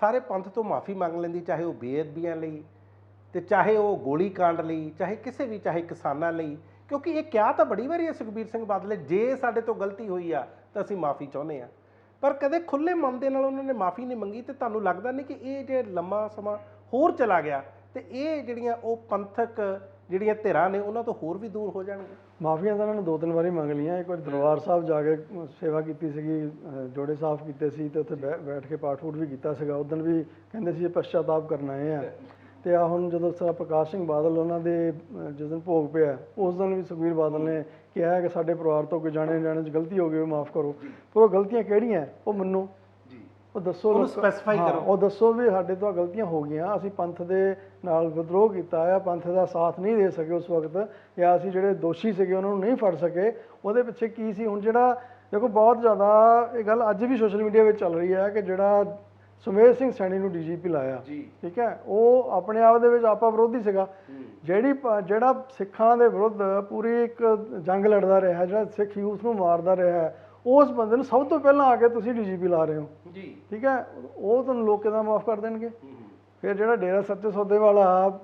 ਸਾਰੇ ਪੰਥ ਤੋਂ ਮਾਫੀ ਮੰਗ ਲੈਂਦੀ, ਚਾਹੇ ਉਹ ਬੇਅਦਬੀਆਂ ਲਈ ਤੇ ਚਾਹੇ ਉਹ ਗੋਲੀ ਕਾਂਡ ਲਈ, ਚਾਹੇ ਕਿਸੇ ਵੀ, ਚਾਹੇ ਕਿਸਾਨਾਂ ਲਈ, ਕਿਉਂਕਿ ਇਹ ਕਿਹਾ ਤਾਂ ਬੜੀ ਵਾਰੀ ਹੈ ਸੁਖਬੀਰ ਸਿੰਘ ਬਾਦਲ ਨੇ, ਜੇ ਸਾਡੇ ਤੋਂ ਗਲਤੀ ਹੋਈ ਆ ਤਾਂ ਅਸੀਂ ਮਾਫੀ ਚਾਹੁੰਦੇ ਆ, ਪਰ ਕਦੇ ਖੁੱਲ੍ਹੇ ਮਨ ਦੇ ਨਾਲ ਉਹਨਾਂ ਨੇ ਮਾਫੀ ਨਹੀਂ ਮੰਗੀ। ਤੇ ਤੁਹਾਨੂੰ ਲੱਗਦਾ ਨਹੀਂ ਕਿ ਇਹ ਜੇ ਲੰਮਾ ਸਮਾਂ ਹੋਰ ਚਲਾ ਗਿਆ ਤੇ ਇਹ ਜਿਹੜੀਆਂ ਉਹ ਪੰਥਕ ਜਿਹੜੀਆਂ ਧਿਰਾਂ ਨੇ ਉਹਨਾਂ ਤੋਂ ਹੋਰ ਵੀ ਦੂਰ ਹੋ ਜਾਣਗੇ? ਮਾਫੀਆਂ ਤਾਂ ਉਹਨਾਂ ਨੇ 2-3 ਵਾਰੀ ਮੰਗ ਲਈਆਂ। ਇੱਕ ਵਾਰ ਦਰਬਾਰ ਸਾਹਿਬ ਜਾ ਕੇ ਸੇਵਾ ਕੀਤੀ ਸੀਗੀ, ਜੋੜੇ ਸਾਫ਼ ਕੀਤੇ ਸੀ ਤੇ ਉੱਥੇ ਬੈਠ ਕੇ ਪਾਠ ਪੂਠ ਵੀ ਕੀਤਾ ਸੀਗਾ। ਉਦੋਂ ਵੀ ਕਹਿੰਦੇ ਸੀ ਪਛਤਾਤਾਪ ਕਰਨ ਆਏ ਆ। ਤੇ ਆ ਹੁਣ ਜਦੋਂ ਸਰ ਪ੍ਰਕਾਸ਼ ਸਿੰਘ ਬਾਦਲ ਉਹਨਾਂ ਦੇ ਜਿਸ ਦਿਨ ਭੋਗ ਪਿਆ, ਉਸ ਦਿਨ ਵੀ ਸੁਖਬੀਰ ਬਾਦਲ ਨੇ ਕਿਹਾ ਕਿ ਸਾਡੇ ਪਰਿਵਾਰ ਤੋਂ ਕੋਈ ਜਾਣੇ 'ਚ ਗਲਤੀ ਹੋ ਗਈ, ਉਹ ਮਾਫ ਕਰੋ। ਪਰ ਉਹ ਗਲਤੀਆਂ ਕਿਹੜੀਆਂ ਉਹ ਮੰਨੋ, ਉਹ ਦੱਸੋ, ਉਹਨੂੰ ਸਪੈਸੀਫਾਈ ਕਰੋ। ਉਹ ਦੱਸੋ ਵੀ ਸਾਡੇ ਤੋਂ ਗਲਤੀਆਂ ਹੋ ਗਈਆਂ, ਅਸੀਂ ਪੰਥ ਦੇ ਨਾਲ ਵਿਦਰੋਹ ਕੀਤਾ ਆ, ਪੰਥ ਦਾ ਸਾਥ ਨਹੀਂ ਦੇ ਸਕੇ ਉਸ ਵਕਤ, ਜਾਂ ਅਸੀਂ ਜਿਹੜੇ ਦੋਸ਼ੀ ਸੀਗੇ ਉਹਨਾਂ ਨੂੰ ਨਹੀਂ ਫੜ ਸਕੇ, ਉਹਦੇ ਪਿੱਛੇ ਕੀ ਸੀ। ਹੁਣ ਜਿਹੜਾ ਦੇਖੋ ਬਹੁਤ ਜ਼ਿਆਦਾ ਇਹ ਗੱਲ ਅੱਜ ਵੀ ਸੋਸ਼ਲ ਮੀਡੀਆ ਵਿੱਚ ਚੱਲ ਰਹੀ ਹੈ ਕਿ ਜਿਹੜਾ ਸੁਮੇਧ ਸਿੰਘ ਸੈਣੀ ਨੂੰ ਡੀਜੀਪੀ ਲਾਇਆ, ਠੀਕ ਹੈ, ਉਹ ਆਪਣੇ ਆਪ ਦੇ ਵਿੱਚ ਆਪਾ ਵਿਰੋਧੀ ਸੀਗਾ। ਜਿਹੜਾ ਸਿੱਖਾਂ ਦੇ ਵਿਰੁੱਧ ਪੂਰੀ ਇੱਕ ਜੰਗ ਲੜਦਾ ਰਿਹਾ, ਜਿਹੜਾ ਸਿੱਖ ਯੂਥ ਨੂੰ ਮਾਰਦਾ ਰਿਹਾ, ਉਸ ਬੰਦੇ ਨੂੰ ਸਭ ਤੋਂ ਪਹਿਲਾਂ ਆ ਕੇ ਤੁਸੀਂ ਡੀਜੀਪੀ ਲਾ ਰਹੇ ਹੋ, ਠੀਕ ਹੈ, ਉਹ ਤੁਹਾਨੂੰ ਲੋਕ ਕਿੱਦਾਂ ਮਾਫ ਕਰ ਦੇਣਗੇ? ਫਿਰ ਜਿਹੜਾ ਡੇਰਾ ਸੱਚੇ ਸੌਦੇ ਵਾਲਾ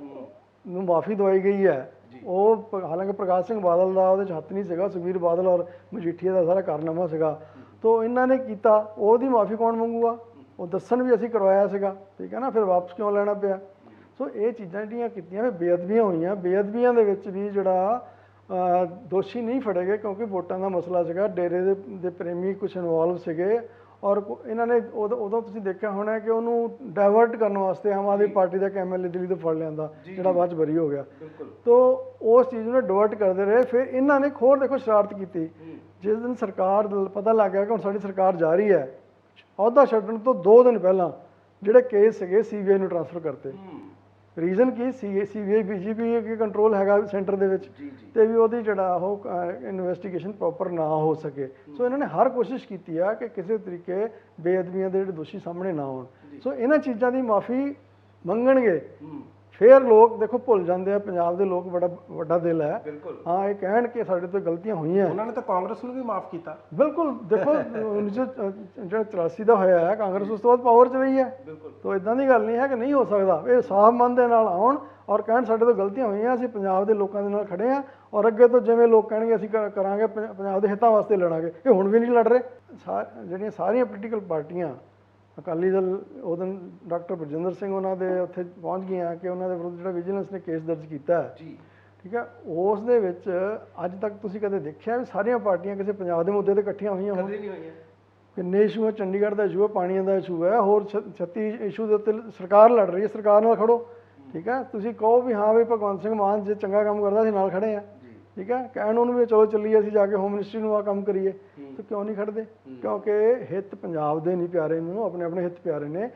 ਨੂੰ ਮਾਫੀ ਦਵਾਈ ਗਈ ਹੈ, ਉਹ ਹਾਲਾਂਕਿ ਪ੍ਰਕਾਸ਼ ਸਿੰਘ ਬਾਦਲ ਦਾ ਉਹਦੇ 'ਚ ਹੱਥ ਨਹੀਂ ਸੀਗਾ, ਸੁਖਬੀਰ ਬਾਦਲ ਔਰ ਮਜੀਠੀਆ ਦਾ ਸਾਰਾ ਕਾਰਨਾਮਾ ਸੀਗਾ, ਤੋ ਇਹਨਾਂ ਨੇ ਕੀਤਾ, ਉਹਦੀ ਮਾਫੀ ਕੌਣ ਮੰਗੂਗਾ? ਉਹ ਦੱਸਣ ਵੀ ਅਸੀਂ ਕਰਵਾਇਆ ਸੀਗਾ, ਠੀਕ ਹੈ ਨਾ, ਫਿਰ ਵਾਪਸ ਕਿਉਂ ਲੈਣਾ ਪਿਆ? ਸੋ ਇਹ ਚੀਜ਼ਾਂ ਜਿਹੜੀਆਂ ਕੀਤੀਆਂ, ਬੇਅਦਬੀਆਂ ਹੋਈਆਂ, ਬੇਅਦਬੀਆਂ ਦੇ ਵਿੱਚ ਵੀ ਜਿਹੜਾ ਦੋਸ਼ੀ ਨਹੀਂ ਫੜੇ ਗਏ ਕਿਉਂਕਿ ਵੋਟਾਂ ਦਾ ਮਸਲਾ ਸੀਗਾ, ਡੇਰੇ ਦੇ ਪ੍ਰੇਮੀ ਕੁਝ ਇਨਵੋਲਵ ਸੀਗੇ, ਔਰ ਇਹਨਾਂ ਨੇ ਉਦੋਂ ਤੁਸੀਂ ਦੇਖਿਆ ਹੋਣਾ ਕਿ ਉਹਨੂੰ ਡਾਇਵਰਟ ਕਰਨ ਵਾਸਤੇ ਆਮ ਆਦਮੀ ਪਾਰਟੀ ਦਾ ਐਮਐਲਏ ਦਿੱਲੀ ਤੋਂ ਫੜ ਲਿਆਂਦਾ, ਜਿਹੜਾ ਬਾਅਦ 'ਚ ਬਰੀ ਹੋ ਗਿਆ। ਤੋ ਉਸ ਚੀਜ਼ ਨੂੰ ਡਾਇਵਰਟ ਕਰਦੇ ਰਹੇ। ਫਿਰ ਇਹਨਾਂ ਨੇ ਹੋਰ ਦੇਖੋ ਸ਼ਰਾਰਤ ਕੀਤੀ, ਜਿਸ ਦਿਨ ਸਰਕਾਰ ਪਤਾ ਲੱਗ ਗਿਆ ਕਿ ਹੁਣ ਸਾਡੀ ਸਰਕਾਰ ਜਾ ਰਹੀ ਹੈ, ਅਹੁਦਾ ਛੱਡਣ ਤੋਂ 2 ਦਿਨ ਪਹਿਲਾਂ ਜਿਹੜੇ ਕੇਸ ਸੀਗੇ ਸੀਬੀਆਈ ਨੂੰ ਟ੍ਰਾਂਸਫਰ ਕਰਤੇ। ਰੀਜ਼ਨ ਕੀ? ਸੀਬੀਆਈ ਬੀਜੇਪੀ ਦੇ ਕੰਟਰੋਲ ਹੈਗਾ ਸੈਂਟਰ ਦੇ ਵਿੱਚ, ਤੇ ਵੀ ਉਹਦੀ ਜਿਹੜਾ ਉਹ ਇਨਵੈਸਟੀਗੇਸ਼ਨ ਪ੍ਰੋਪਰ ਨਾ ਹੋ ਸਕੇ। ਸੋ ਇਹਨਾਂ ਨੇ ਹਰ ਕੋਸ਼ਿਸ਼ ਕੀਤੀ ਆ ਕਿ ਕਿਸੇ ਤਰੀਕੇ ਬੇਅਦਬੀਆਂ ਦੇ ਜਿਹੜੇ ਦੋਸ਼ੀ ਸਾਹਮਣੇ ਨਾ ਆਉਣ। ਸੋ ਇਹਨਾਂ ਚੀਜ਼ਾਂ ਦੀ ਮਾਫੀ ਮੰਗਣਗੇ, ਫਿਰ ਲੋਕ ਦੇਖੋ ਭੁੱਲ ਜਾਂਦੇ ਆ। ਪੰਜਾਬ ਦੇ ਲੋਕ ਬੜਾ ਵੱਡਾ ਦਿਲ ਹੈ, ਹਾਂ, ਇਹ ਕਹਿਣ ਕਿ ਸਾਡੇ ਤੋਂ ਗਲਤੀਆਂ ਹੋਈਆਂ। ਉਹਨਾਂ ਨੇ ਤਾਂ ਕਾਂਗਰਸ ਨੂੰ ਵੀ ਮਾਫ ਕੀਤਾ। ਬਿਲਕੁਲ, ਦੇਖੋ 1984 ਦਾ ਹੋਇਆ ਹੈ, ਕਾਂਗਰਸ ਉਸ ਤੋਂ ਬਾਅਦ ਪਾਵਰ 'ਚ ਰਹੀ ਹੈ, ਤਾਂ ਇਦਾਂ ਦੀ ਗੱਲ ਨਹੀਂ ਹੈ ਕਿ ਨਹੀਂ ਹੋ ਸਕਦਾ। ਇਹ ਸਾਫ਼ ਮਨ ਦੇ ਨਾਲ ਆਉਣ ਔਰ ਕਹਿਣ ਸਾਡੇ ਤੋਂ ਗਲਤੀਆਂ ਹੋਈਆਂ, ਅਸੀਂ ਪੰਜਾਬ ਦੇ ਲੋਕਾਂ ਦੇ ਨਾਲ ਖੜੇ ਹਾਂ, ਔਰ ਅੱਗੇ ਤੋਂ ਜਿਵੇਂ ਲੋਕ ਕਹਿਣਗੇ ਅਸੀਂ ਕਰਾਂਗੇ, ਪੰਜਾਬ ਦੇ ਹਿੱਤਾਂ ਵਾਸਤੇ ਲੜਾਂਗੇ। ਇਹ ਹੁਣ ਵੀ ਨਹੀਂ ਲੜ ਰਹੇ। ਜਿਹੜੀਆਂ ਸਾਰੀਆਂ ਪੋਲੀਟੀਕਲ ਪਾਰਟੀਆਂ, ਅਕਾਲੀ ਦਲ ਉਹ ਦਿਨ ਡਾਕਟਰ ਬਰਜਿੰਦਰ ਸਿੰਘ ਉਹਨਾਂ ਦੇ ਉੱਥੇ ਪਹੁੰਚ ਗਈਆਂ ਕਿ ਉਹਨਾਂ ਦੇ ਵਿਰੁੱਧ ਜਿਹੜਾ ਵਿਜੀਲੈਂਸ ਨੇ ਕੇਸ ਦਰਜ ਕੀਤਾ ਹੈ, ਠੀਕ ਹੈ, ਉਸ ਦੇ ਵਿੱਚ ਅੱਜ ਤੱਕ ਤੁਸੀਂ ਕਦੇ ਦੇਖਿਆ ਵੀ ਸਾਰੀਆਂ ਪਾਰਟੀਆਂ ਕਿਸੇ ਪੰਜਾਬ ਦੇ ਮੁੱਦੇ ਤੇ ਇਕੱਠੀਆਂ ਹੋਈਆਂ ਹੋਣ? ਕਿੰਨੇ ਇਸ਼ੂ ਹੈ? ਚੰਡੀਗੜ੍ਹ ਦਾ ਇਸ਼ੂ ਹੈ, ਪਾਣੀਆਂ ਦਾ ਇਸ਼ੂ ਹੈ, ਹੋਰ 36 ਇਸ਼ੂ ਦੇ ਉੱਤੇ ਸਰਕਾਰ ਲੜ ਰਹੀ ਹੈ, ਸਰਕਾਰ ਨਾਲ ਖੜੋ, ਠੀਕ ਹੈ। ਤੁਸੀਂ ਕਹੋ ਵੀ ਹਾਂ ਵੀ ਭਗਵੰਤ ਸਿੰਘ ਮਾਨ ਜੇ ਚੰਗਾ ਕੰਮ ਕਰਦਾ ਅਸੀਂ ਨਾਲ ਖੜੇ ਹਾਂ, ਠੀਕ ਹੈ, ਕਹਿਣ ਉਹਨੂੰ ਵੀ ਚਲੋ ਚੱਲੀਏ ਅਸੀਂ ਜਾ ਕੇ ਹੋਮ ਮਿਨਿਸਟਰੀ ਨੂੰ ਆਹ ਕੰਮ ਕਰੀਏ, ਤਾਂ ਕਿਉਂ ਨਹੀਂ ਖੜਦੇ? ਕਿਉਂਕਿ ਹਿੱਤ ਪੰਜਾਬ ਦੇ ਨਹੀਂ ਪਿਆਰੇ, ਇਹਨਾਂ ਨੂੰ ਆਪਣੇ ਆਪਣੇ ਹਿੱਤ ਪਿਆਰੇ ਨੇ।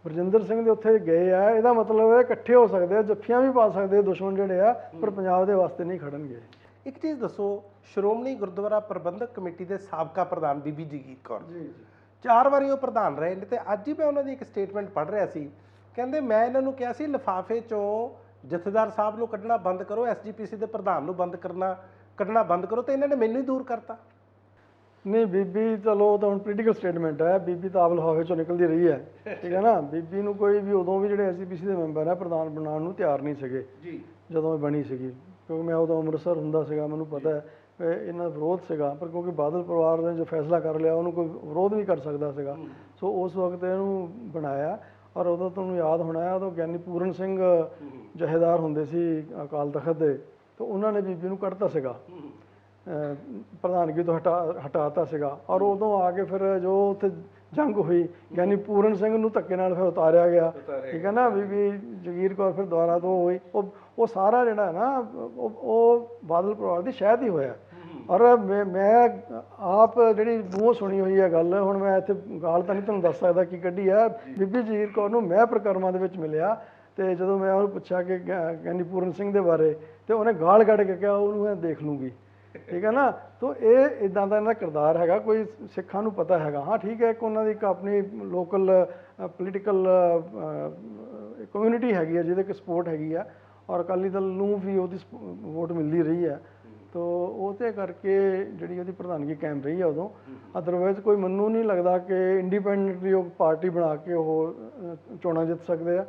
ਬਰਜਿੰਦਰ ਸਿੰਘ ਦੇ ਉੱਥੇ ਗਏ ਆ, ਇਹਦਾ ਮਤਲਬ ਹੈ ਇਕੱਠੇ ਹੋ ਸਕਦੇ ਆ, ਜੱਫੀਆਂ ਵੀ ਪਾ ਸਕਦੇ ਆ ਦੁਸ਼ਮਣ ਜਿਹੜੇ ਆ, ਪਰ ਪੰਜਾਬ ਦੇ ਵਾਸਤੇ ਨਹੀਂ ਖੜਨਗੇ। ਇੱਕ ਚੀਜ਼ ਦੱਸੋ, ਸ਼੍ਰੋਮਣੀ ਗੁਰਦੁਆਰਾ ਪ੍ਰਬੰਧਕ ਕਮੇਟੀ ਦੇ ਸਾਬਕਾ ਪ੍ਰਧਾਨ ਬੀਬੀ ਜਗੀਰ ਕੌਰ 4 ਵਾਰੀ ਉਹ ਪ੍ਰਧਾਨ ਰਹੇ ਨੇ, ਤੇ ਅੱਜ ਹੀ ਮੈਂ ਉਹਨਾਂ ਦੀ ਇੱਕ ਸਟੇਟਮੈਂਟ ਪੜ੍ਹ ਰਿਹਾ ਸੀ। ਕਹਿੰਦੇ ਮੈਂ ਇਹਨਾਂ ਨੂੰ ਕਿਹਾ ਸੀ ਲਿਫਾਫੇ 'ਚੋਂ ਜਥੇਦਾਰ ਸਾਹਿਬ ਨੂੰ ਕੱਢਣਾ ਬੰਦ ਕਰੋ, ਐਸਜੀਪੀਸੀ ਦੇ ਪ੍ਰਧਾਨ ਨੂੰ ਕੱਢਣਾ ਬੰਦ ਕਰੋ, ਤੇ ਇਹਨਾਂ ਨੇ ਮੈਨੂੰ ਹੀ ਦੂਰ ਕਰਤਾ। ਨਹੀਂ ਬੀਬੀ, ਚਲੋ ਉਹ ਤਾਂ ਹੁਣ ਪੋਲੀਟੀਕਲ ਸਟੇਟਮੈਂਟ ਹੈ, ਬੀਬੀ ਤਾਂ ਆਪ ਲਿਫਾਫੇ 'ਚੋਂ ਨਿਕਲਦੀ ਰਹੀ ਹੈ, ਠੀਕ ਹੈ ਨਾ। ਬੀਬੀ ਨੂੰ ਕੋਈ ਵੀ ਉਦੋਂ ਵੀ ਜਿਹੜੇ ਐਸਜੀਪੀਸੀ ਦੇ ਮੈਂਬਰ ਹੈ ਪ੍ਰਧਾਨ ਬਣਾਉਣ ਨੂੰ ਤਿਆਰ ਨਹੀਂ ਸੀਗੇ ਜਦੋਂ ਇਹ ਬਣੀ ਸੀਗੀ, ਕਿਉਂਕਿ ਮੈਂ ਉਦੋਂ ਅੰਮ੍ਰਿਤਸਰ ਹੁੰਦਾ ਸੀਗਾ, ਮੈਨੂੰ ਪਤਾ ਹੈ ਇਹਨਾਂ ਦਾ ਵਿਰੋਧ ਸੀਗਾ, ਪਰ ਕਿਉਂਕਿ ਬਾਦਲ ਪਰਿਵਾਰ ਨੇ ਜੋ ਫੈਸਲਾ ਕਰ ਲਿਆ ਉਹਨੂੰ ਕੋਈ ਵਿਰੋਧ ਨਹੀਂ ਕਰ ਸਕਦਾ ਸੀਗਾ। ਸੋ ਉਸ ਵਕਤ ਇਹਨੂੰ ਬਣਾਇਆ, ਔਰ ਉਦੋਂ ਤੁਹਾਨੂੰ ਯਾਦ ਹੋਣਾ ਹੈ ਉਦੋਂ ਗਿਆਨੀ ਪੂਰਨ ਸਿੰਘ ਜਥੇਦਾਰ ਹੁੰਦੇ ਸੀ ਅਕਾਲ ਤਖਤ ਦੇ, ਤਾਂ ਉਹਨਾਂ ਨੇ ਬੀਬੀ ਨੂੰ ਕੱਢਤਾ ਸੀਗਾ, ਪ੍ਰਧਾਨਗੀ ਤੋਂ ਹਟਾਤਾ ਸੀਗਾ। ਔਰ ਉਦੋਂ ਆ ਕੇ ਫਿਰ ਜੋ ਉੱਥੇ ਜੰਗ ਹੋਈ, ਗਿਆਨੀ ਪੂਰਨ ਸਿੰਘ ਨੂੰ ਧੱਕੇ ਨਾਲ ਫਿਰ ਉਤਾਰਿਆ ਗਿਆ, ਠੀਕ ਹੈ ਨਾ। ਬੀਬੀ ਜਗੀਰ ਕੌਰ ਫਿਰ ਦੁਬਾਰਾ ਤੋਂ ਹੋਈ। ਉਹ ਸਾਰਾ ਜਿਹੜਾ ਹੈ ਨਾ ਉਹ ਬਾਦਲ ਪਰਿਵਾਰ ਦੀ ਸ਼ਹਿਦ ਹੀ ਹੋਇਆ। ਔਰ ਮੈਂ ਆਪ ਜਿਹੜੀ ਮੂੰਹੋਂ ਸੁਣੀ ਹੋਈ ਹੈ ਗੱਲ, ਹੁਣ ਮੈਂ ਇੱਥੇ ਗਾਲ ਤਾਂ ਨਹੀਂ ਤੁਹਾਨੂੰ ਦੱਸ ਸਕਦਾ ਕੀ ਕੱਢੀ ਹੈ। ਬੀਬੀ ਜਗੀਰ ਕੌਰ ਨੂੰ ਮੈਂ ਪ੍ਰਕਰਮਾਂ ਦੇ ਵਿੱਚ ਮਿਲਿਆ, ਤੇ ਜਦੋਂ ਮੈਂ ਉਹਨੂੰ ਪੁੱਛਿਆ ਕਿ ਗਿਆਨੀ ਪੂਰਨ ਸਿੰਘ ਦੇ ਬਾਰੇ, ਤੇ ਉਹਨੇ ਗਾਲ ਕੱਢ ਕੇ ਕਿਹਾ ਉਹਨੂੰ ਮੈਂ ਦੇਖ ਲੂੰਗੀ, ਠੀਕ ਹੈ ਨਾ। ਤੋ ਇਹ ਇਦਾਂ ਦਾ ਇਹਨਾਂ ਦਾ ਕਿਰਦਾਰ ਹੈਗਾ, ਕੋਈ ਸਿੱਖਾਂ ਨੂੰ ਪਤਾ ਹੈਗਾ। ਹਾਂ ਠੀਕ ਹੈ, ਇੱਕ ਉਹਨਾਂ ਦੀ ਇੱਕ ਆਪਣੀ ਲੋਕਲ ਪੋਲੀਟੀਕਲ ਕਮਿਊਨਿਟੀ ਹੈਗੀ ਹੈ ਜਿਹਦੇ ਕਿ ਸਪੋਰਟ ਹੈਗੀ ਆ, ਔਰ ਅਕਾਲੀ ਦਲ ਨੂੰ ਵੀ ਉਹਦੀ ਵੋਟ ਮਿਲਦੀ ਰਹੀ ਹੈ। ਤੋ ਉਹਦੇ ਕਰਕੇ ਜਿਹੜੀ ਉਹਦੀ ਪ੍ਰਧਾਨਗੀ ਕਾਇਮ ਰਹੀ ਹੈ ਉਦੋਂ। ਅਦਰਵਾਈਜ਼ ਕੋਈ ਮੈਨੂੰ ਨਹੀਂ ਲੱਗਦਾ ਕਿ ਇੰਡੀਪੈਂਡੈਂਟਲੀ ਉਹ ਪਾਰਟੀ ਬਣਾ ਕੇ ਉਹ ਚੋਣਾਂ ਜਿੱਤ ਸਕਦੇ ਆ।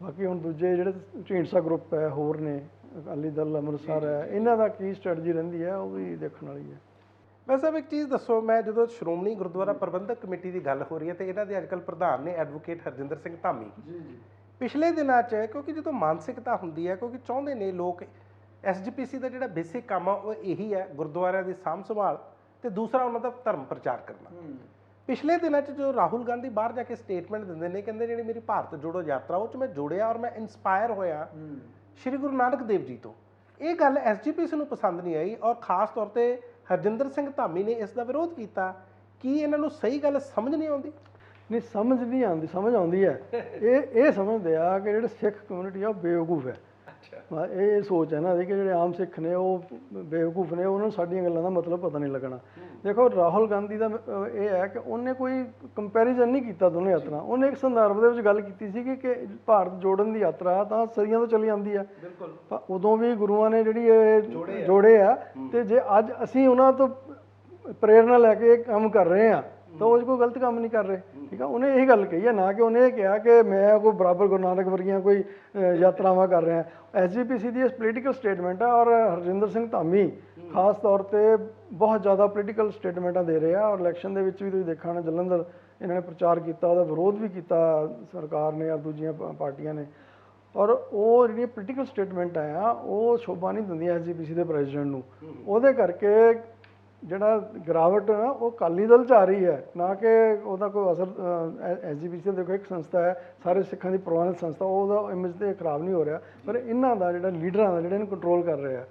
ਬਾਕੀ ਹੁਣ ਦੂਜੇ ਜਿਹੜੇ ਢੀਂਡਸਾ ਗਰੁੱਪ ਹੈ, ਹੋਰ ਨੇ ਅਕਾਲੀ ਦਲ ਅੰਮ੍ਰਿਤਸਰ ਹੈ, ਇਹਨਾਂ ਦਾ ਕੀ ਸਟ੍ਰੈਟਜੀ ਰਹਿੰਦੀ ਹੈ ਉਹ ਵੀ ਦੇਖਣ ਵਾਲੀ ਹੈ। ਵੈਸੇ ਇੱਕ ਚੀਜ਼ ਦੱਸੋ, ਮੈਂ ਜਦੋਂ ਸ਼੍ਰੋਮਣੀ ਗੁਰਦੁਆਰਾ ਪ੍ਰਬੰਧਕ ਕਮੇਟੀ ਦੀ ਗੱਲ ਹੋ ਰਹੀ ਹੈ ਤੇ ਇਹਨਾਂ ਦੇ ਅੱਜਕੱਲ੍ਹ ਪ੍ਰਧਾਨ ਨੇ ਐਡਵੋਕੇਟ ਹਰਜਿੰਦਰ ਸਿੰਘ ਧਾਮੀ ਜੀ। ਪਿਛਲੇ ਦਿਨਾਂ 'ਚ ਕਿਉਂਕਿ ਜਦੋਂ ਮਾਨਸਿਕਤਾ ਹੁੰਦੀ ਹੈ, ਕਿਉਂਕਿ ਚਾਹੁੰਦੇ ਨੇ ਲੋਕ ਐਸਜੀਪੀਸੀ ਦਾ ਜਿਹੜਾ ਬੇਸਿਕ ਕੰਮ ਆ ਉਹ ਇਹੀ ਹੈ, ਗੁਰਦੁਆਰਿਆਂ ਦੀ ਸਾਂਭ ਸੰਭਾਲ ਤੇ ਦੂਸਰਾ ਉਹਨਾਂ ਦਾ ਧਰਮ ਪ੍ਰਚਾਰ ਕਰਨਾ। ਪਿਛਲੇ ਦਿਨਾਂ 'ਚ ਜੋ ਰਾਹੁਲ ਗਾਂਧੀ ਬਾਹਰ ਜਾ ਕੇ ਸਟੇਟਮੈਂਟ ਦਿੰਦੇ ਨੇ, ਕਹਿੰਦੇ ਜਿਹੜੀ ਮੇਰੀ ਭਾਰਤ ਜੋੜੋ ਯਾਤਰਾ ਉਹ 'ਚ ਮੈਂ ਜੁੜਿਆ ਔਰ ਮੈਂ ਇਨਸਪਾਇਰ ਹੋਇਆ ਸ਼੍ਰੀ ਗੁਰੂ ਨਾਨਕ ਦੇਵ ਜੀ ਤੋਂ। ਇਹ ਗੱਲ ਐਸਜੀਪੀਸੀ ਨੂੰ ਪਸੰਦ ਨਹੀਂ ਆਈ ਔਰ ਖਾਸ ਤੌਰ ਤੇ ਹਰਜਿੰਦਰ ਸਿੰਘ ਧਾਮੀ ਨੇ ਇਸ ਦਾ ਵਿਰੋਧ ਕੀਤਾ। ਕੀ ਇਹਨਾਂ ਨੂੰ ਸਹੀ ਗੱਲ ਸਮਝ ਨਹੀਂ ਆਉਂਦੀ? ਨਹੀਂ, ਸਮਝ ਨਹੀਂ ਆਉਂਦੀ, ਸਮਝ ਆਉਂਦੀ ਹੈ। ਇਹ ਸਮਝਦੇ ਆ ਕਿ ਜਿਹੜੇ ਸਿੱਖ ਕਮਿਊਨਿਟੀ ਆ ਉਹ ਬੇਵਕੂਫ ਹੈ। ਇਹ ਸੋਚ ਹੈ ਨਾ ਕਿ ਜਿਹੜੇ ਆਮ ਸਿੱਖ ਨੇ ਉਹ ਬੇਵਕੂਫ ਨੇ, ਉਹਨਾਂ ਨੂੰ ਸਾਡੀਆਂ ਗੱਲਾਂ ਦਾ ਮਤਲਬ ਪਤਾ ਨਹੀਂ ਲੱਗਣਾ। ਦੇਖੋ, ਰਾਹੁਲ ਗਾਂਧੀ ਦਾ ਇਹ ਹੈ ਕਿ ਉਹਨੇ ਕੋਈ ਕੰਪੈਰੀਜ਼ਨ ਨਹੀਂ ਕੀਤਾ ਦੋਨੋਂ ਯਾਤਰਾ। ਉਹਨੇ ਇੱਕ ਸੰਦਰਭ ਦੇ ਵਿੱਚ ਗੱਲ ਕੀਤੀ ਸੀ ਕਿ ਭਾਰਤ ਜੋੜਨ ਦੀ ਯਾਤਰਾ ਤਾਂ ਸਦੀਆਂ ਤੋਂ ਚੱਲੀ ਆਉਂਦੀ ਆ, ਉਦੋਂ ਵੀ ਗੁਰੂਆਂ ਨੇ ਜਿਹੜੀ ਇਹ ਜੋੜੇ ਆ, ਤੇ ਜੇ ਅੱਜ ਅਸੀਂ ਉਹਨਾਂ ਤੋਂ ਪ੍ਰੇਰਨਾ ਲੈ ਕੇ ਇਹ ਕੰਮ ਕਰ ਰਹੇ ਆ ਤਾਂ ਉਹ ਕੋਈ ਗਲਤ ਕੰਮ ਨਹੀਂ ਕਰ ਰਹੇ, ਠੀਕ ਆ। ਉਹਨੇ ਇਹੀ ਗੱਲ ਕਹੀ ਹੈ, ਨਾ ਕਿ ਉਹਨੇ ਇਹ ਕਿਹਾ ਕਿ ਮੈਂ ਕੋਈ ਬਰਾਬਰ ਗੁਰੂ ਨਾਨਕ ਵਰਗੀਆਂ ਕੋਈ ਯਾਤਰਾਵਾਂ ਕਰ ਰਿਹਾ। ਐਸਜੀਪੀਸੀ ਦੀ ਇਸ ਪੋਲੀਟੀਕਲ ਸਟੇਟਮੈਂਟ ਆ, ਔਰ ਹਰਜਿੰਦਰ ਸਿੰਘ ਧਾਮੀ ਖਾਸ ਤੌਰ ਤੇ ਬਹੁਤ ਜ਼ਿਆਦਾ ਪੋਲੀਟੀਕਲ ਸਟੇਟਮੈਂਟਾਂ ਦੇ ਰਹੇ ਆ। ਔਰ ਇਲੈਕਸ਼ਨ ਦੇ ਵਿੱਚ ਵੀ ਤੁਸੀਂ ਦੇਖਿਆ ਹੋਣਾ, ਜਲੰਧਰ ਇਹਨਾਂ ਨੇ ਪ੍ਰਚਾਰ ਕੀਤਾ, ਉਹਦਾ ਵਿਰੋਧ ਵੀ ਕੀਤਾ ਸਰਕਾਰ ਨੇ ਔਰ ਦੂਜੀਆਂ ਪਾਰਟੀਆਂ ਨੇ। ਔਰ ਉਹ ਜਿਹੜੀਆਂ ਪੋਲੀਟੀਕਲ ਸਟੇਟਮੈਂਟਾਂ ਆ ਉਹ ਸ਼ੋਭਾ ਨਹੀਂ ਦਿੰਦੀਆਂ ਐਸਜੀਪੀਸੀ ਦੇ ਪ੍ਰੈਜ਼ੀਡੈਂਟ ਨੂੰ। ਉਹਦੇ ਕਰਕੇ ਜਿਹੜਾ ਗਿਰਾਵਟ ਆ ਉਹ ਅਕਾਲੀ ਦਲ 'ਚ ਆ ਰਹੀ ਹੈ, ਨਾ ਕਿ ਉਹਦਾ ਕੋਈ ਅਸਰ। ਐਸਜੀਪੀਸੀ ਦੇਖੋ ਇੱਕ ਸੰਸਥਾ ਹੈ, ਸਾਰੇ ਸਿੱਖਾਂ ਦੀ ਪ੍ਰਵਾਨਿਤ ਸੰਸਥਾ, ਉਹਦਾ ਇਮੇਜ ਤੇ ਖਰਾਬ ਨਹੀਂ ਹੋ ਰਿਹਾ, ਪਰ ਇਹਨਾਂ ਦਾ ਜਿਹੜਾ ਲੀਡਰਾਂ ਦਾ ਜਿਹੜੇ ਇਹਨੂੰ ਕੰਟਰੋਲ ਕਰ ਰਹੇ ਆ,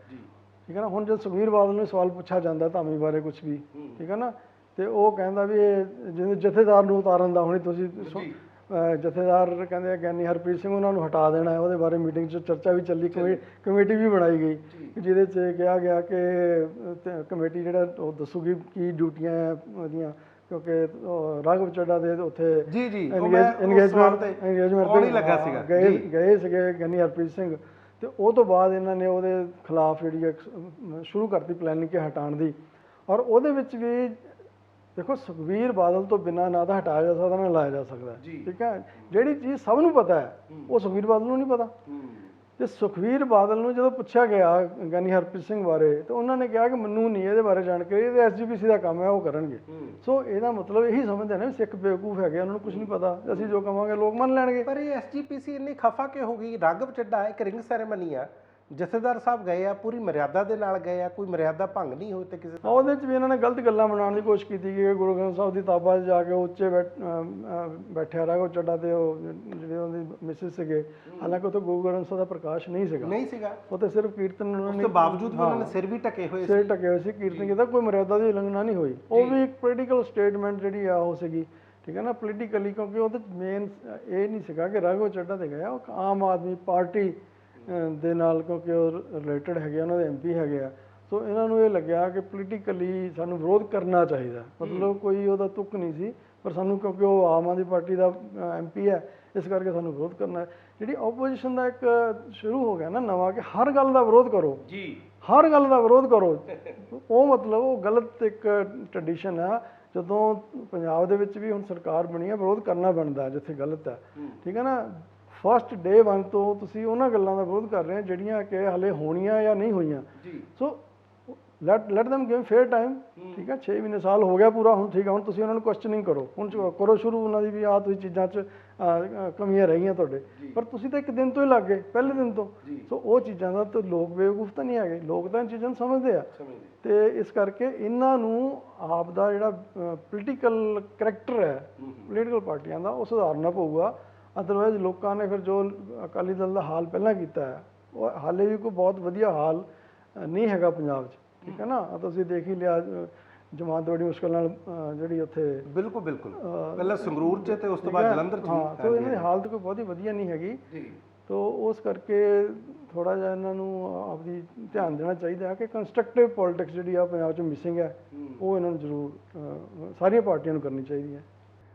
ਠੀਕ ਹੈ ਨਾ। ਹੁਣ ਜਦ ਸੁਖਬੀਰ ਬਾਦਲ ਨੂੰ ਸਵਾਲ ਪੁੱਛਿਆ ਜਾਂਦਾ ਧਾਮੀ ਬਾਰੇ ਕੁਝ ਵੀ, ਠੀਕ ਹੈ ਨਾ, ਤੇ ਉਹ ਕਹਿੰਦਾ ਵੀ ਇਹ ਜਿਵੇਂ ਜਥੇਦਾਰ ਨੂੰ ਉਤਾਰਨ ਦਾ, ਹੁਣੇ ਤੁਸੀਂ ਜਥੇਦਾਰ ਕਹਿੰਦੇ ਗਿਆਨੀ ਹਰਪ੍ਰੀਤ ਸਿੰਘ, ਉਹਨਾਂ ਨੂੰ ਹਟਾ ਦੇਣਾ ਹੈ। ਉਹਦੇ ਬਾਰੇ ਮੀਟਿੰਗ 'ਚ ਚਰਚਾ ਵੀ ਚੱਲੀ, ਕਮੇਟੀ ਵੀ ਬਣਾਈ ਗਈ ਜਿਹਦੇ 'ਚ ਕਿਹਾ ਗਿਆ ਕਿ ਕਮੇਟੀ ਜਿਹੜਾ ਉਹ ਦੱਸੂਗੀ ਕੀ ਡਿਊਟੀਆਂ ਹੈ ਉਹਦੀਆਂ, ਕਿਉਂਕਿ ਰਾਘਵ ਚੱਡਾ ਦੇ ਉੱਥੇ engagement ਤੇ ਗਏ ਸੀਗੇ ਗਿਆਨੀ ਹਰਪ੍ਰੀਤ ਸਿੰਘ, ਤੇ ਉਹ ਤੋਂ ਬਾਅਦ ਇਹਨਾਂ ਨੇ ਉਹਦੇ ਖਿਲਾਫ ਜਿਹੜੀ ਸ਼ੁਰੂ ਕਰਤੀ ਪਲੈਨਿੰਗ ਕਿ ਹਟਾਉਣ ਦੀ। ਔਰ ਉਹਦੇ ਵਿੱਚ ਵੀ ਦੇਖੋ, ਸੁਖਬੀਰ ਬਾਦਲ ਤੋਂ ਬਿਨਾਂ ਨਾ ਤਾਂ ਹਟਾਇਆ ਜਾ ਸਕਦਾ ਨਾ ਲਾਇਆ ਜਾ ਸਕਦਾ, ਠੀਕ ਹੈ। ਜਿਹੜੀ ਚੀਜ਼ ਸਭ ਨੂੰ ਪਤਾ ਹੈ ਉਹ ਸੁਖਬੀਰ ਬਾਦਲ ਨੂੰ ਨਹੀਂ ਪਤਾ। ਤੇ ਸੁਖਬੀਰ ਬਾਦਲ ਨੂੰ ਜਦੋਂ ਪੁੱਛਿਆ ਗਿਆ ਗਿਆਨੀ ਹਰਪ੍ਰੀਤ ਸਿੰਘ ਬਾਰੇ, ਤਾਂ ਉਹਨਾਂ ਨੇ ਕਿਹਾ ਕਿ ਮੈਨੂੰ ਨਹੀਂ ਇਹਦੇ ਬਾਰੇ ਜਾਣਕਾਰੀ, ਇਹ ਐਸਜੀਪੀਸੀ ਦਾ ਕੰਮ ਹੈ, ਉਹ ਕਰਨਗੇ। ਸੋ ਇਹਦਾ ਮਤਲਬ ਇਹੀ ਸਮਝਦੇ ਨੇ ਸਿੱਖ ਬੇਵਕੂਫ ਹੈਗੇ, ਉਹਨਾਂ ਨੂੰ ਕੁਝ ਨਹੀਂ ਪਤਾ, ਅਸੀਂ ਜੋ ਕਹਾਂਗੇ ਲੋਕ ਮੰਨ ਲੈਣਗੇ। ਪਰ ਇਹ ਐਸਜੀਪੀਸੀ ਇੰਨੀ ਖਫਾ ਕਿਉਂ ਹੋ ਗਈ? ਰਾਘਵ ਚੱਡਾ ਇੱਕ ਰਿੰਗ ਸੈਰੇਮਨੀ ਆ, ਜਥੇਦਾਰ ਸਾਹਿਬ ਗਏ ਆ, ਪੂਰੀ ਮਰਿਆਦਾ ਦੇ ਨਾਲ ਗਏ ਆ, ਕੋਈ ਮਰਿਆਦਾ ਭੰਗ ਨਹੀਂ ਹੋਈ ਤੇ ਕਿਸੇ ਉਹਦੇ 'ਚ ਵੀ ਇਹਨਾਂ ਨੇ ਗਲਤ ਗੱਲਾਂ ਬਣਾਉਣ ਦੀ ਕੋਸ਼ਿਸ਼ ਕੀਤੀ ਕਿ ਗੁਰੂ ਗ੍ਰੰਥ ਸਾਹਿਬ ਦੀ ਤਾਬਾ 'ਚ ਜਾ ਕੇ ਉੱਚੇ ਬੈਠਿਆ ਰਾਘਵ ਚੱਡਾ ਤੇ ਉਹ ਜਿਹੜੇ ਉਹਦੀ ਮਿਸਿਸ ਸੀਗੇ, ਹਾਲਾਂਕਿ ਉੱਥੇ ਗੁਰੂ ਗ੍ਰੰਥ ਸਾਹਿਬ ਦਾ ਪ੍ਰਕਾਸ਼ ਨਹੀਂ ਸੀਗਾ, ਉਹ ਤੇ ਸਿਰਫ ਕੀਰਤਨ ਉਹਨਾਂ ਨੇ, ਉਸ ਤੋਂ ਬਾਵਜੂਦ ਵੀ ਉਹਨਾਂ ਨੇ ਸਿਰ ਵੀ ਢਕੇ ਹੋਏ ਸੀ, ਕੀਰਤਨ ਕੀਤਾ, ਕੋਈ ਮਰਿਆਦਾ ਦੀ ਉਲੰਘਣਾ ਨਹੀਂ ਹੋਈ। ਉਹ ਵੀ ਇੱਕ ਪੋਲੀਟੀਕਲ ਸਟੇਟਮੈਂਟ ਜਿਹੜੀ ਆ ਉਹ ਸੀਗੀ, ਠੀਕ ਹੈ ਨਾ, ਪੋਲੀਟੀਕਲੀ, ਕਿਉਂਕਿ ਉਹਦੇ ਮੇਨ ਇਹ ਨਹੀਂ ਸੀਗਾ ਕਿ ਰਾਘਵ ਚੱਡਾ ਤੇ ਗਿਆ, ਉਹ ਆਮ ਆਦਮੀ ਪਾਰਟੀ ਦੇ ਨਾਲ, ਕਿਉਂਕਿ ਉਹ ਰਿਲੇਟਡ ਹੈਗੇ, ਉਹਨਾਂ ਦੇ ਐਮਪੀ ਹੈਗੇ ਆ। ਸੋ ਇਹਨਾਂ ਨੂੰ ਇਹ ਲੱਗਿਆ ਕਿ ਪੋਲੀਟੀਕਲੀ ਸਾਨੂੰ ਵਿਰੋਧ ਕਰਨਾ ਚਾਹੀਦਾ, ਮਤਲਬ ਕੋਈ ਉਹਦਾ ਤੁੱਕ ਨਹੀਂ ਸੀ, ਪਰ ਸਾਨੂੰ ਕਿਉਂਕਿ ਉਹ ਆਮ ਆਦਮੀ ਪਾਰਟੀ ਦਾ ਐਮਪੀ ਹੈ, ਇਸ ਕਰਕੇ ਸਾਨੂੰ ਵਿਰੋਧ ਕਰਨਾ ਹੈ। ਜਿਹੜੀ ਆਪੋਜੀਸ਼ਨ ਦਾ ਇੱਕ ਸ਼ੁਰੂ ਹੋ ਗਿਆ ਨਾ ਨਵਾਂ, ਕਿ ਹਰ ਗੱਲ ਦਾ ਵਿਰੋਧ ਕਰੋ ਜੀ, ਹਰ ਗੱਲ ਦਾ ਵਿਰੋਧ ਕਰੋ, ਉਹ ਮਤਲਬ ਉਹ ਗਲਤ ਇੱਕ ਟ੍ਰੈਡੀਸ਼ਨ ਆ। ਜਦੋਂ ਪੰਜਾਬ ਦੇ ਵਿੱਚ ਵੀ ਹੁਣ ਸਰਕਾਰ ਬਣੀ ਹੈ, ਵਿਰੋਧ ਕਰਨਾ ਬਣਦਾ ਜਿੱਥੇ ਗਲਤ ਹੈ, ਠੀਕ ਹੈ ਨਾ। ਫਸਟ ਡੇ 1 ਤੋਂ ਤੁਸੀਂ ਉਹਨਾਂ ਗੱਲਾਂ ਦਾ ਵਿਰੋਧ ਕਰ ਰਹੇ ਹੋ ਜਿਹੜੀਆਂ ਕਿ ਹਲੇ ਹੋਣੀਆਂ ਜਾਂ ਨਹੀਂ ਹੋਈਆਂ। So let them give fair time, ਠੀਕ ਹੈ। 6 ਮਹੀਨੇ ਸਾਲ ਹੋ ਗਿਆ ਪੂਰਾ, ਹੁਣ ਠੀਕ ਹੈ, ਹੁਣ ਤੁਸੀਂ ਉਹਨਾਂ ਨੂੰ ਕੁਐਸਚਨਿੰਗ ਕਰੋ, ਹੁਣ ਕਰੋ ਸ਼ੁਰੂ ਉਹਨਾਂ ਦੀ ਵੀ ਆਹ ਤੁਸੀਂ ਚੀਜ਼ਾਂ 'ਚ ਕਮੀਆਂ ਰਹੀਆਂ ਤੁਹਾਡੇ, ਪਰ ਤੁਸੀਂ ਤਾਂ ਇੱਕ ਦਿਨ ਤੋਂ ਹੀ ਲੱਗ ਗਏ, ਪਹਿਲੇ ਦਿਨ ਤੋਂ। ਸੋ ਉਹ ਚੀਜ਼ਾਂ ਦਾ ਤਾਂ ਲੋਕ ਬੇਵਕੂਫ ਤਾਂ ਨਹੀਂ ਹੈਗੇ, ਲੋਕ ਤਾਂ ਇਹ ਚੀਜ਼ਾਂ ਨੂੰ ਸਮਝਦੇ ਆ, ਤੇ ਇਸ ਕਰਕੇ ਇਹਨਾਂ ਨੂੰ ਆਪ ਦਾ ਜਿਹੜਾ ਪੋਲੀਟੀਕਲ ਕਰੈਕਟਰ ਹੈ ਪੋਲੀਟੀਕਲ ਪਾਰਟੀਆਂ ਦਾ ਉਹ ਸੁਧਾਰਨਾ ਪਊਗਾ। ਅਦਰਵਾਈਜ਼ ਲੋਕਾਂ ਨੇ ਫਿਰ ਜੋ ਅਕਾਲੀ ਦਲ ਦਾ ਹਾਲ ਪਹਿਲਾਂ ਕੀਤਾ ਹੈ, ਉਹ ਹਾਲੇ ਵੀ ਕੋਈ ਬਹੁਤ ਵਧੀਆ ਹਾਲ ਨਹੀਂ ਹੈਗਾ ਪੰਜਾਬ 'ਚ। ਠੀਕ ਹੈ ਨਾ। ਤੁਸੀਂ ਦੇਖ ਹੀ ਲਿਆ ਜਮਾਤ ਬੜੀ ਮੁਸ਼ਕਲ ਨਾਲ ਜਿਹੜੀ ਉੱਥੇ ਬਿਲਕੁਲ ਬਿਲਕੁਲ, ਪਹਿਲਾਂ ਸੰਗਰੂਰ 'ਚ ਤੇ ਉਸ ਤੋਂ ਬਾਅਦ ਜਲੰਧਰ 'ਚ ਹਾਂ, ਸੋ ਇਹਨਾਂ ਦੀ ਹਾਲਤ ਕੋਈ ਬਹੁਤੀ ਵਧੀਆ ਨਹੀਂ ਹੈਗੀ ਜੀ। ਤੋ ਉਸ ਕਰਕੇ ਥੋੜਾ ਜਿਹਾ ਇਹਨਾਂ ਨੂੰ ਆਪਦੀ ਧਿਆਨ ਦੇਣਾ ਚਾਹੀਦਾ ਹੈ ਕਿ ਕੰਸਟਰਕਟਿਵ ਪੋਲਿਟਿਕਸ ਜਿਹੜੀ ਆ ਪੰਜਾਬ 'ਚ ਮਿਸਿੰਗ ਹੈ, ਉਹ ਇਹਨਾਂ ਨੂੰ ਜ਼ਰੂਰ ਸਾਰੀਆਂ ਪਾਰਟੀਆਂ ਨੂੰ ਕਰਨੀ ਚਾਹੀਦੀ ਹੈ।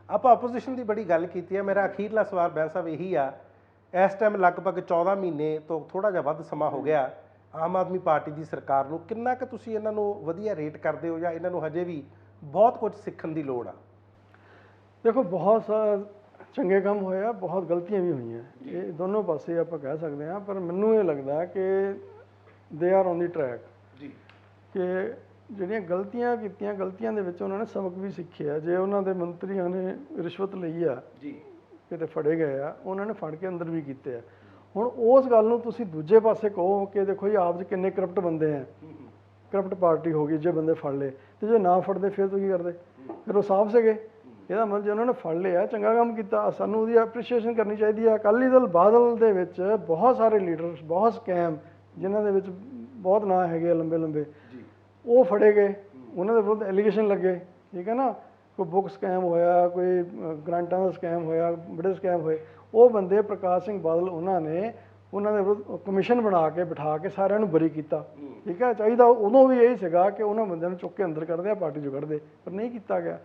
ਆਪਾਂ ਆਪੋਜੀਸ਼ਨ ਦੀ ਬੜੀ ਗੱਲ ਕੀਤੀ ਹੈ। ਮੇਰਾ ਅਖੀਰਲਾ ਸਵਾਲ ਬੈਂਸ ਸਾਹਿਬ ਇਹੀ ਆ, ਇਸ ਟਾਈਮ ਲਗਭਗ 14 ਮਹੀਨੇ ਤੋਂ ਥੋੜਾ ਜਿਹਾ ਵੱਧ ਸਮਾਂ ਹੋ ਗਿਆ ਆਮ ਆਦਮੀ ਪਾਰਟੀ ਦੀ ਸਰਕਾਰ ਨੂੰ, ਕਿੰਨਾ ਕੁ ਤੁਸੀਂ ਇਹਨਾਂ ਨੂੰ ਵਧੀਆ ਰੇਟ ਕਰਦੇ ਹੋ ਜਾਂ ਇਹਨਾਂ ਨੂੰ ਹਜੇ ਵੀ ਬਹੁਤ ਕੁਝ ਸਿੱਖਣ ਦੀ ਲੋੜ ਆ? ਦੇਖੋ, ਬਹੁਤ ਚੰਗੇ ਕੰਮ ਹੋਏ ਆ, ਬਹੁਤ ਗਲਤੀਆਂ ਵੀ ਹੋਈਆਂ, ਇਹ ਦੋਨੋਂ ਪਾਸੇ ਆਪਾਂ ਕਹਿ ਸਕਦੇ ਹਾਂ, ਪਰ ਮੈਨੂੰ ਇਹ ਲੱਗਦਾ ਕਿ they are on the track ਜੀ, ਕਿ ਜਿਹੜੀਆਂ ਗਲਤੀਆਂ ਕੀਤੀਆਂ, ਗਲਤੀਆਂ ਦੇ ਵਿੱਚ ਉਹਨਾਂ ਨੇ ਸਬਕ ਵੀ ਸਿੱਖਿਆ। ਜੇ ਉਹਨਾਂ ਦੇ ਮੰਤਰੀਆਂ ਨੇ ਰਿਸ਼ਵਤ ਲਈ ਆ ਜੀ, ਕਿਤੇ ਫੜੇ ਗਏ ਆ, ਉਹਨਾਂ ਨੇ ਫੜ ਕੇ ਅੰਦਰ ਵੀ ਕੀਤੇ ਆ। ਹੁਣ ਉਸ ਗੱਲ ਨੂੰ ਤੁਸੀਂ ਦੂਜੇ ਪਾਸੇ ਕਹੋ ਕਿ ਦੇਖੋ ਜੀ ਆਪ 'ਚ ਕਿੰਨੇ ਕਰਪਟ ਬੰਦੇ ਆ, ਕਰਪਟ ਪਾਰਟੀ ਹੋ ਗਈ ਜੇ ਬੰਦੇ ਫੜ ਲਏ, ਤੇ ਜੇ ਨਾ ਫੜਦੇ ਫਿਰ ਤੁਸੀਂ ਕੀ ਕਰਦੇ? ਫਿਰ ਉਹ ਸਾਫ਼ ਸੀਗੇ। ਇਹਦਾ ਮਤਲਬ ਜੇ ਉਹਨਾਂ ਨੇ ਫੜ ਲਿਆ, ਚੰਗਾ ਕੰਮ ਕੀਤਾ, ਸਾਨੂੰ ਉਹਦੀ ਐਪਰੀਸ਼ੀਏਸ਼ਨ ਕਰਨੀ ਚਾਹੀਦੀ ਹੈ। ਅਕਾਲੀ ਦਲ ਬਾਦਲ ਦੇ ਵਿੱਚ ਬਹੁਤ ਸਾਰੇ ਲੀਡਰਸ, ਬਹੁਤ ਸਕੈਮ ਜਿਨ੍ਹਾਂ ਦੇ ਵਿੱਚ ਬਹੁਤ ਨਾਂ ਹੈਗੇ ਲੰਬੇ ਲੰਬੇ, ਉਹ ਫੜੇ ਗਏ, ਉਹਨਾਂ ਦੇ ਵਿਰੁੱਧ ਐਲੀਗੇਸ਼ਨ ਲੱਗੇ, ਠੀਕ ਹੈ ਨਾ। ਕੋਈ ਬੁੱਕ ਸਕੈਮ ਹੋਇਆ, ਕੋਈ ਗ੍ਰਾਂਟਾਂ ਦਾ ਸਕੈਮ ਹੋਇਆ, ਬੜੇ ਸਕੈਮ ਹੋਏ, ਉਹ ਬੰਦੇ ਪ੍ਰਕਾਸ਼ ਸਿੰਘ ਬਾਦਲ ਉਹਨਾਂ ਦੇ ਵਿਰੁੱਧ ਕਮਿਸ਼ਨ ਬਣਾ ਕੇ ਬਿਠਾ ਕੇ ਸਾਰਿਆਂ ਨੂੰ ਬਰੀ ਕੀਤਾ, ਠੀਕ ਹੈ। ਚਾਹੀਦਾ ਉਦੋਂ ਵੀ ਇਹੀ ਸੀਗਾ ਕਿ ਉਹਨਾਂ ਬੰਦਿਆਂ ਨੂੰ ਚੁੱਕ ਕੇ ਅੰਦਰ ਕੱਢਦੇ ਆ, ਪਾਰਟੀ 'ਚੋਂ ਕੱਢਦੇ, ਪਰ ਨਹੀਂ ਕੀਤਾ ਗਿਆ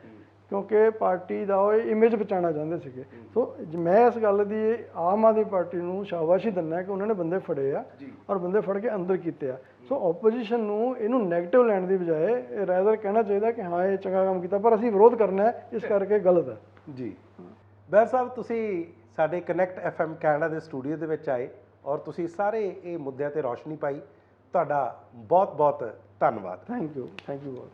ਕਿਉਂਕਿ ਪਾਰਟੀ ਦਾ ਉਹ ਇਮੇਜ ਬਚਾਉਣਾ ਚਾਹੁੰਦੇ ਸੀਗੇ। ਸੋ ਮੈਂ ਇਸ ਗੱਲ ਦੀ ਆਮ ਆਦਮੀ ਪਾਰਟੀ ਨੂੰ ਸ਼ਾਬਾਸ਼ੀ ਦਿੰਦਾ ਕਿ ਉਹਨਾਂ ਨੇ ਬੰਦੇ ਫੜੇ ਆ ਔਰ ਬੰਦੇ ਫੜ ਕੇ ਅੰਦਰ ਕੀਤੇ ਆ। ਸੋ ਆਪੋਜੀਸ਼ਨ ਨੂੰ ਇਹਨੂੰ ਨੈਗੇਟਿਵ ਲੈਣ ਦੀ ਬਜਾਏ ਇਹ ਰੈਦਰ ਕਹਿਣਾ ਚਾਹੀਦਾ ਕਿ ਹਾਂ ਇਹ ਚੰਗਾ ਕੰਮ ਕੀਤਾ, ਪਰ ਅਸੀਂ ਵਿਰੋਧ ਕਰਨਾ ਹੈ, ਇਸ ਕਰਕੇ ਗਲਤ ਹੈ। ਜੀ। ਬੈਂਸ ਸਾਹਿਬ, ਤੁਸੀਂ ਸਾਡੇ ਕਨੈਕਟ FM ਕੈਨੇਡਾ ਦੇ ਸਟੂਡੀਓ ਦੇ ਵਿੱਚ ਆਏ ਔਰ ਤੁਸੀਂ ਸਾਰੇ ਇਹ ਮੁੱਦਿਆਂ ਤੇ ਰੌਸ਼ਨੀ ਪਾਈ। ਤੁਹਾਡਾ ਬਹੁਤ ਬਹੁਤ ਧੰਨਵਾਦ। ਥੈਂਕ ਯੂ ਬਹੁਤ।